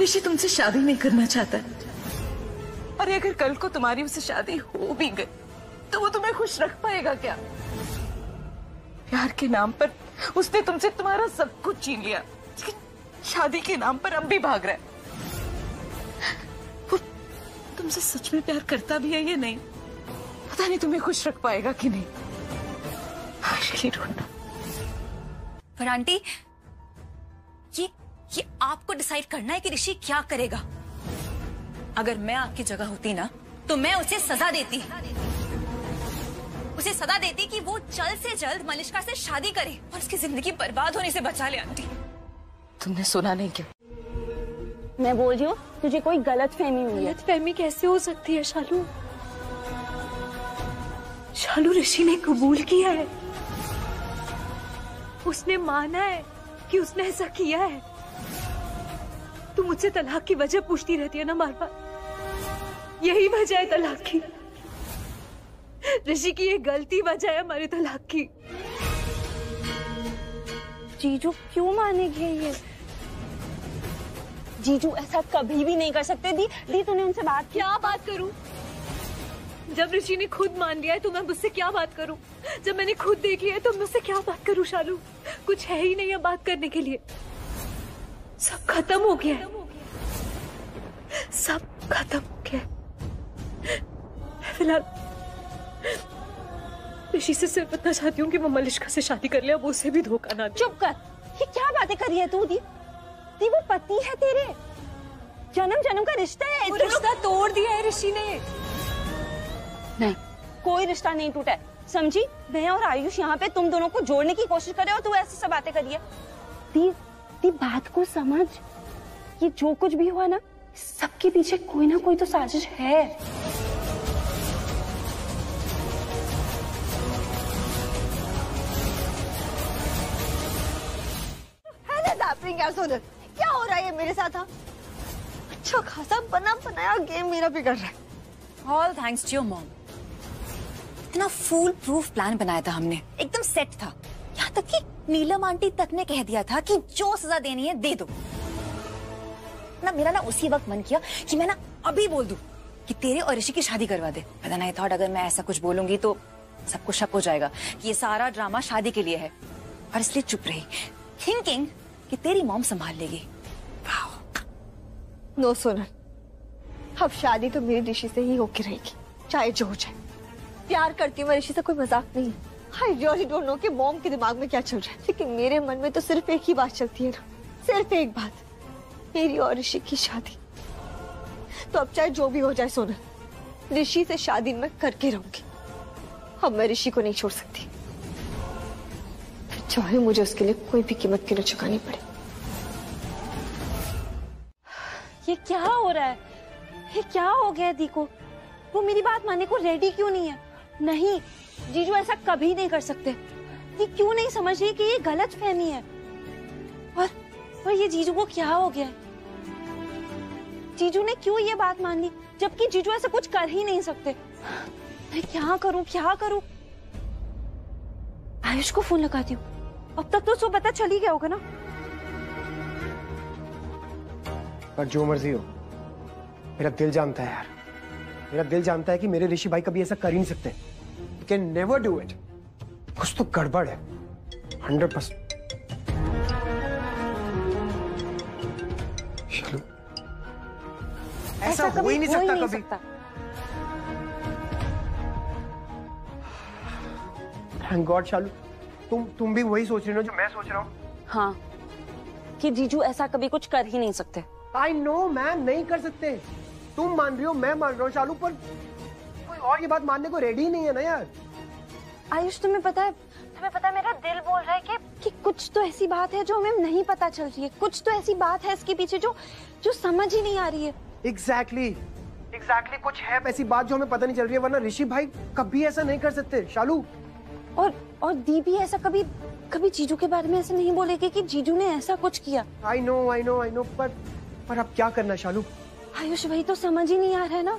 ऋषि तुमसे शादी नहीं करना चाहता है। और अगर कल को तुम्हारी उससे शादी हो भी गई तो वो तुम्हें खुश रख पाएगा क्या? प्यार के नाम पर उसने तुमसे तुम्हारा सब कुछ छीन लिया। शादी के नाम पर अब भी भाग रहा है। वो तुमसे सच में प्यार करता भी है या नहीं, पता नहीं तुम्हें खुश रख पाएगा कि नहीं। पर आंटी, ये आपको डिसाइड करना है कि ऋषि क्या करेगा। अगर मैं आपकी जगह होती ना तो मैं उसे सजा देती। उसे सजा देती कि वो जल्द से जल्द मलिष्का से शादी करे और उसकी जिंदगी बर्बाद होने से बचा ले। आंटी, तुमने सुना नहीं क्या? मैं बोल रही हूँ तुझे कोई गलत फहमी हुई है। गलत फहमी कैसे हो सकती है शालू? शालू, ऋषि ने कबूल किया है, उसने माना है कि उसने ऐसा किया है। तू मुझसे तलाक की वजह पूछती रहती है ना बार बार, यही वजह है तलाक की। ऋषि की ये गलती वजह है हमारे तलाक की। जीजू क्यों मानेगी ये? जीजू ऐसा कभी भी नहीं कर सकते। दी तूने उनसे बात की? क्या बात करूं? जब ऋषि ने खुद मान लिया है तो मैं मुझसे क्या बात करूं? जब मैंने खुद देख लिया है तो मुझसे क्या बात करूं शालू? कुछ है ही नहीं है बात करने के लिए। सब खत्म हो गया है, सब खत्म हो गया है। फिलहाल ऋषि से सिर्फ इतना चाहती हूँ कि वो मलिष्का से शादी कर ले, अब उसे भी धोखा ना दे। चुप कर, ये क्या बातें कर रही है तू? दी वो पति है तेरे, जन्म जन्म का रिश्ता है। वो रिश्ता तोड़ दिया है ऋषि ने। नहीं, कोई रिश्ता नहीं टूटा है, समझी? मैं और आयुष यहाँ पे तुम दोनों को जोड़ने की कोशिश कर रहे हो, तू ऐसी सब बातें करिए। दी बात को समझ, ये जो कुछ भी हुआ ना, सबके पीछे कोई ना कोई तो साजिश है। क्या हो रहा है मेरे साथ? अच्छा खासा बना बनाया गेम मेरा बिगड़ रहा है। All thanks to your mom. इतना फूल प्रूफ प्लान बनाया था हमने, एकदम सेट था। यहाँ तक कि नीलम आंटी तक ने कह दिया था कि जो सजा देनी है दे दो ना। मेरा ना उसी वक्त मन किया कि मैं ना अभी बोल दूं कि तेरे और ऋषि की शादी करवा दे। पता नहीं थॉट अगर मैं ऐसा कुछ बोलूंगी तो सबको शक हो जाएगा कि ये सारा ड्रामा शादी के लिए है, और इसलिए चुप रही, थिंकिंग कि तेरी मॉम संभाल लेगी। नो सोनल, अब शादी तो मेरी ऋषि से ही होके रहेगी, चाहे जो हो जाए। प्यार करती हूँ ऋषि से, कोई मजाक नहीं है। आई रियली डोंट नो कि मॉम के दिमाग में क्या चल रहा है, लेकिन मेरे मन में तो सिर्फ एक ही बात चलती है ना, सिर्फ एक बात, मेरी और ऋषि की शादी। तो अब चाहे जो भी हो जाए सोनल, ऋषि से शादी मैं करके रहूंगी। अब मैं ऋषि को नहीं छोड़ सकती, चाहे मुझे उसके लिए कोई भी कीमत क्यों न चुकानी पड़े। ये क्या हो रहा है? ये क्या हो गया दी को? वो मेरी बात मानने को रेडी क्यों नहीं है? नहीं, जीजू ऐसा कभी नहीं कर सकते। ये क्यों नहीं समझ रही कि ये गलत फहमी है? और ये जीजू को क्या हो गया? जीजू ने क्यों ये बात मान ली, जबकि जीजू ऐसा कुछ कर ही नहीं सकते। मैं क्या करूं, क्या करूं? आयुष को फोन लगाती हूँ, अब तक तो उसको पता चल ही गया होगा ना। पर जो मर्जी हो, मेरा दिल जानता है यार, मेरा दिल जानता है कि मेरे ऋषि भाई कभी ऐसा कर ही नहीं सकते। You can never do it। कुछ तो गड़बड़ है 100%। ऐसा हो ही नहीं सकता कभी। थैंक गॉड शालू, तुम भी वही सोच रही हो जो मैं सोच रहा हूँ। हाँ, कि जीजू ऐसा कभी कुछ कर ही नहीं सकते। आई नो मैम, नहीं कर सकते। तुम मान रही हो, मैं मान रहा हूँ शालू, पर कोई और ये बात मानने को रेडी ही नहीं है ना यार। आयुष तुम्हें पता है मेरा दिल बोल रहा है कि कुछ तो ऐसी बात है जो हमें नहीं पता चल रही है, कुछ तो ऐसी बात है इसके पीछे जो समझ ही नहीं आ रही है। एग्जैक्टली कुछ है ऐसी बात जो हमें पता नहीं चल रही है, वरना ऋषि भाई कभी ऐसा नहीं कर सकते शालू। और दी भी ऐसा कभी जीजू के बारे में ऐसे नहीं बोलेगी कि जीजू ने ऐसा कुछ किया। आई नो, पर अब क्या करना शालू? आयुष वही तो समझ ही नहीं आ रहा है ना।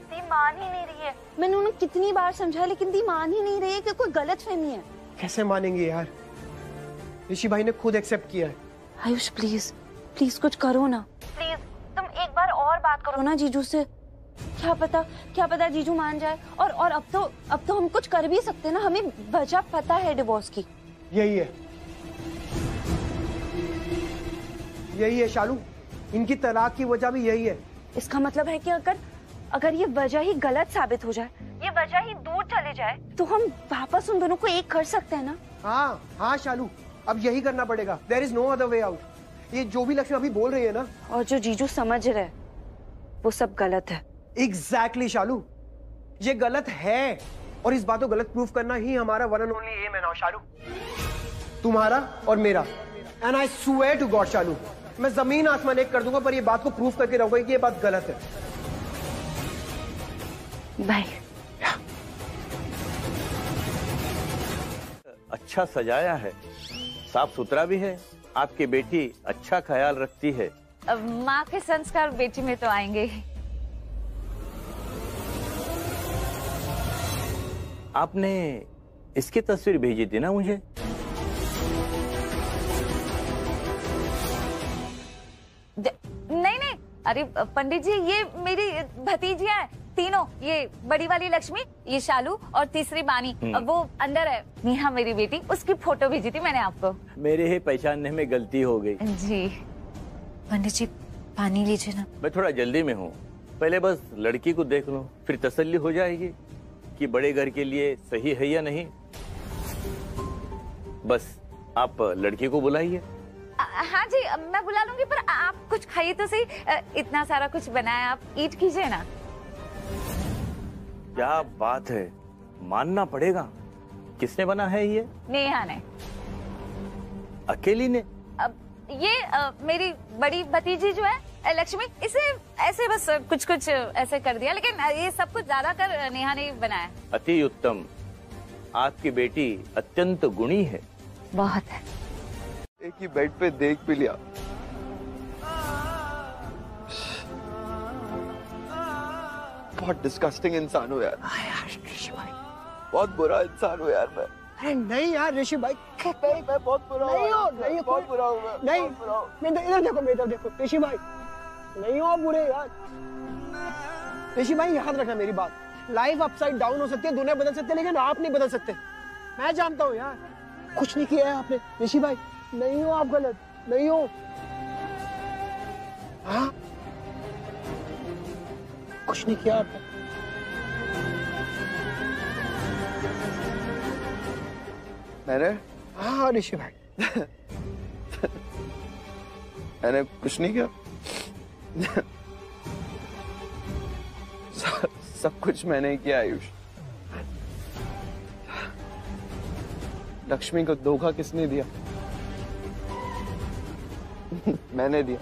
दी मान ही नहीं रही है। मैंने उन्हें कितनी बार समझाया, लेकिन दी मान ही नहीं रही है कि कोई गलत फहमी है। कैसे मानेंगे यार? ऋषि भाई ने खुद एक्सेप्ट किया है। आयुष प्लीज कुछ करो ना, प्लीज तुम एक बार और बात करो ना जीजू से। क्या पता जीजू मान जाए। और अब तो हम कुछ कर भी सकते ना, हमें वजह पता है डिवोर्स की। यही है शालू, इनकी तलाक की वजह भी यही है। इसका मतलब है कि अगर ये वजह ही गलत साबित हो जाए, ये वजह ही दूर चले जाए, तो हम वापस उन दोनों को एक कर सकते हैं ना। हाँ शालू, अब यही करना पड़ेगा। There is no other way out. ये जो भी लक्ष्मी अभी बोल रही है ना, और जो जीजू समझ रहे वो सब गलत है। एग्जैक्टली शालू, ये गलत है, और इस बात को गलत प्रूफ करना ही हमारा वन एंड ओनली एम है ना शालू, तुम्हारा और मेरा। And I swear to God Shalu, मैं जमीन आसमान एक कर दूंगा, पर ये बात को प्रूफ करके रहूंगा कि ये बात गलत है। बाय। अच्छा सजाया है, साफ सुथरा भी है, आपकी बेटी अच्छा ख्याल रखती है। माँ के संस्कार बेटी में तो आएंगे ही। आपने इसकी तस्वीर भेजी थी ना मुझे? नहीं नहीं, अरे पंडित जी ये मेरी भतीजियां है तीनों, ये बड़ी वाली लक्ष्मी, ये शालू और तीसरी बानी, वो अंदर है। नेहा मेरी बेटी, उसकी फोटो भेजी थी मैंने आपको। मेरे ही पहचानने में गलती हो गई। जी पंडित जी पानी लीजिए ना। मैं थोड़ा जल्दी में हूँ, पहले बस लड़की को देख लो, फिर तसल्ली हो जाएगी कि बड़े घर के लिए सही है या नहीं। बस आप लड़की को बुलाइए। हाँ जी मैं बुला लूंगी, पर आप कुछ खाइए तो सही। इतना सारा कुछ बनाया, आप ईट कीजिए ना। क्या बात है, मानना पड़ेगा। किसने बना है ये? नेहा ने। अकेली ने? ये मेरी बड़ी भतीजी जो है लक्ष्मी, इसे ऐसे बस कुछ कुछ ऐसे कर दिया, लेकिन ये सब कुछ ज्यादा कर नेहा ने बनाया। अति उत्तम। आपकी बेटी अत्यंत गुणी है। बहुत है। एक ही बेड पे देख भी लिया। बहुत डिस्गस्टिंग इंसान हूँ यार। बहुत बुरा इंसान हूँ यार मैं। अरे नहीं यार ऋषि भाई, मैं बहुत बुरा हूँ। नहीं बहुत बुरा हूँ मैं। नहीं, इधर देखो, मेरी तरफ देखो ऋषि भाई, नहीं हो आप बुरे यार। ऋषि भाई याद रखना मेरी बात, लाइफ अपसाइड डाउन हो सकती है, दुनिया बदल सकती है, लेकिन आप नहीं बदल सकते। मैं जानता हूँ यार, कुछ नहीं किया है आपने। ऋषि भाई नहीं हो आप गलत, नहीं हो। हाँ कुछ नहीं किया आपने। मैंने? हाँ ऋषि भाई मैंने कुछ नहीं किया। सब कुछ मैंने किया आयुष। लक्ष्मी को धोखा किसने दिया? मैंने दिया।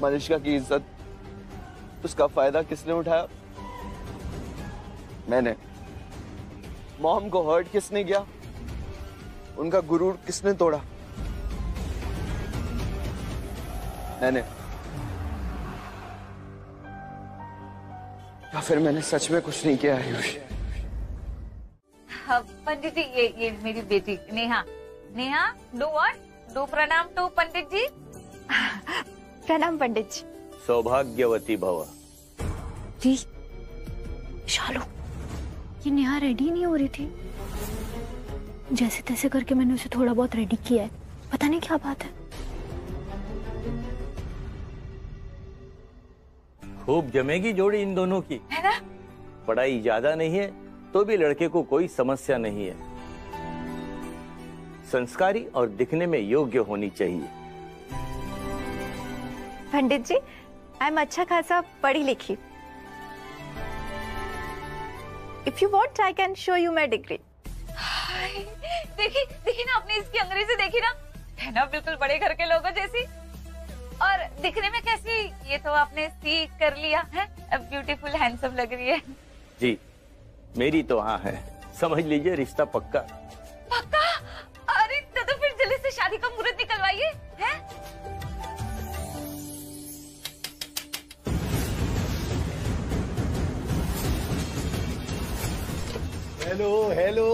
मलिष्का की इज्जत, उसका फायदा किसने उठाया? मैंने। मॉम को हर्ट किसने किया? उनका गुरूर किसने तोड़ा? मैंने। या फिर मैंने सच में कुछ नहीं किया आयुष? पंडित जी ये मेरी बेटी Neha. Neha do what? Do प्रणाम टू पंडित जी। प्रणाम पंडित जी। सौभाग्यवती भव। जी शालू, ये नेहा रेडी नहीं हो रही थी। जैसे तैसे करके मैंने उसे थोड़ा बहुत रेडी किया है, पता नहीं क्या बात है। खूब जमेगी जोड़ी इन दोनों की, है ना? पढ़ाई ज्यादा नहीं है तो भी लड़के को कोई समस्या नहीं है। संस्कारी और दिखने में योग्य होनी चाहिए। पंडित जी आई एम अच्छा खासा पढ़ी लिखी। If you want I can show you my degree. देखी देखी ना आपने इसकी अंग्रेजी देखी ना, है ना बिल्कुल बड़े घर के लोगों जैसी। और दिखने में कैसी, ये तो आपने सी कर लिया है, ब्यूटीफुल हैंडसम लग रही है। जी मेरी तो हाँ है, समझ लीजिए रिश्ता पक्का। पक्का? अरे तो फिर जल्दी से शादी का मुहूर्त निकलवाइए। हैं? हेलो हेलो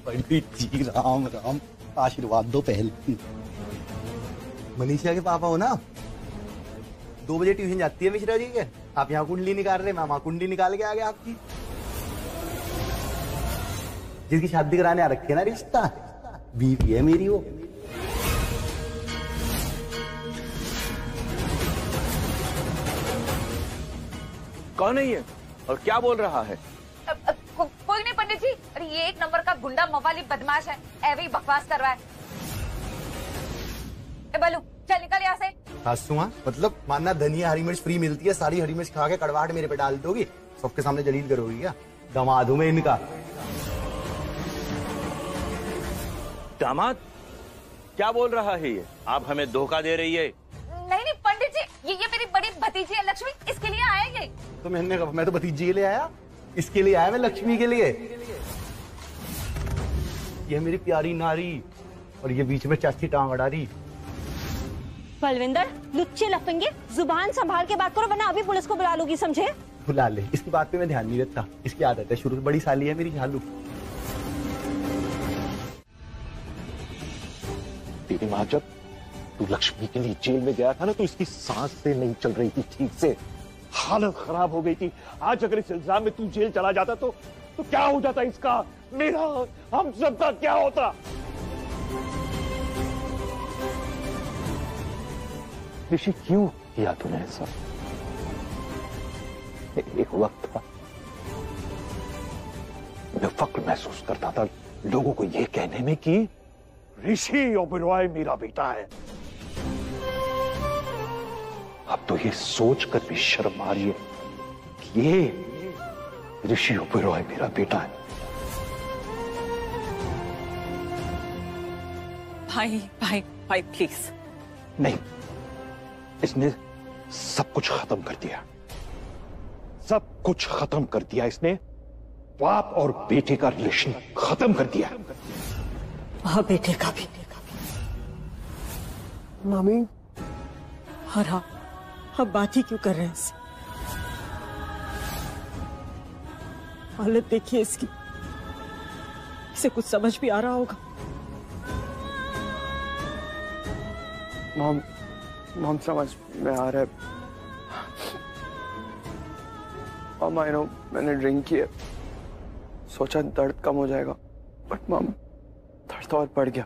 पंडित जी, राम राम, आशीर्वाद दो पहले। मनीषा के पापा हो ना? 2 बजे ट्यूशन जाती है मिश्रा जी के। आप यहाँ कुंडली निकाल रहे, मैं वहाँ कुंडली निकाल के आ गया आपकी। जिसकी शादी कराने आ रखी है ना, रिश्ता बीवी है मेरी वो। कौन है ये और क्या बोल रहा है? कोई नहीं पंडित जी, अरे ये एक नंबर का गुंडा मवाली बदमाश है, ऐवे ही बकवास कर रहा है। बालू चल निकल यहाँ से। सासुआ मतलब मानना धनिया हरी मिर्च फ्री मिलती है, सारी हरी मिर्च खा के कड़वाहट मेरे पे डाल दोगी, सबके सामने जलील करोगी क्या? दामाद हूं मैं इनका। दामाद? क्या बोल रहा है ये? आप हमें धोखा दे रही है। नहीं नहीं पंडित जी, ये मेरी बड़ी भतीजी है लक्ष्मी, इसके लिए आया ये। तो मैं तो भतीजी के लिए आया, इसके लिए आया मैं लक्ष्मी के लिए। ये मेरी प्यारी नारी, और ये बीच में चाची टांग अड़ा रही। बलविंदर, लुच्चे लफंगे, जुबान संभाल के बात करो वरना अभी पुलिस को बुला लूंगी, समझे? बुला ले, इसकी बात पे मैं ध्यान नहीं देता, इसकी आदत है शुरू से, बड़ी साली है मेरी झालू। तेरी माँ जब तू लक्ष्मी के लिए जेल में गया था ना, तो इसकी सांस से नहीं चल रही थी ठीक से, हालत खराब हो गई थी। आज अगर इस इल्जाम में तू जेल चला जाता तो क्या हो जाता इसका, मेरा, हम सबका क्या होता। ऋषि क्यों किया तूने ऐसा? एक वक्त था मैं फक्र महसूस करता था लोगों को यह कहने में कि ऋषि ओबेरॉय मेरा बेटा है। अब तो ये सोचकर भी शर्म आ रही है कि ये ऋषि ओबेरॉय मेरा बेटा है। भाई भाई भाई प्लीज। नहीं, इसने सब कुछ खत्म कर दिया, सब कुछ खत्म कर दिया इसने। बाप और बेटे का रिलेशन खत्म कर दिया। हाँ, बेटे का भी। मामी, और हाँ, अब बात ही क्यों कर रहे हैं इससे? हालत देखिए इसकी, इसे कुछ समझ भी आ रहा होगा। मॉम समझ में आ रहा है। मॉम, आई नो मैंने ड्रिंक किया, सोचा दर्द कम हो जाएगा, बट मॉम दर्द तो और बढ़ गया।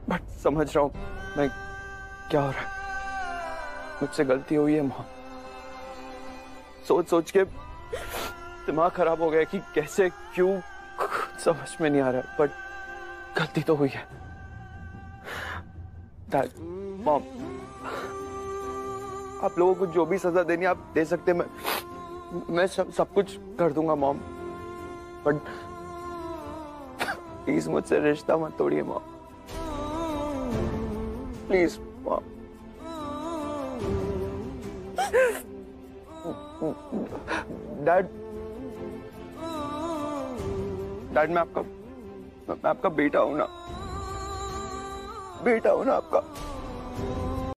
बट समझ रहा हूँ मैं क्या हो रहा है, मुझसे गलती हुई है मॉम। सोच सोच के दिमाग खराब हो गया कि कैसे क्यों समझ में नहीं आ रहा, बट गलती तो हुई है। डैड, मॉम, आप लोगों को जो भी सजा देनी आप दे सकते, मैं सब कुछ कर दूंगा मॉम, बट प्लीज मुझसे रिश्ता मत तोड़िए मॉम, प्लीज मॉम। डैड, मैं आपका बेटा हूं ना, आपका।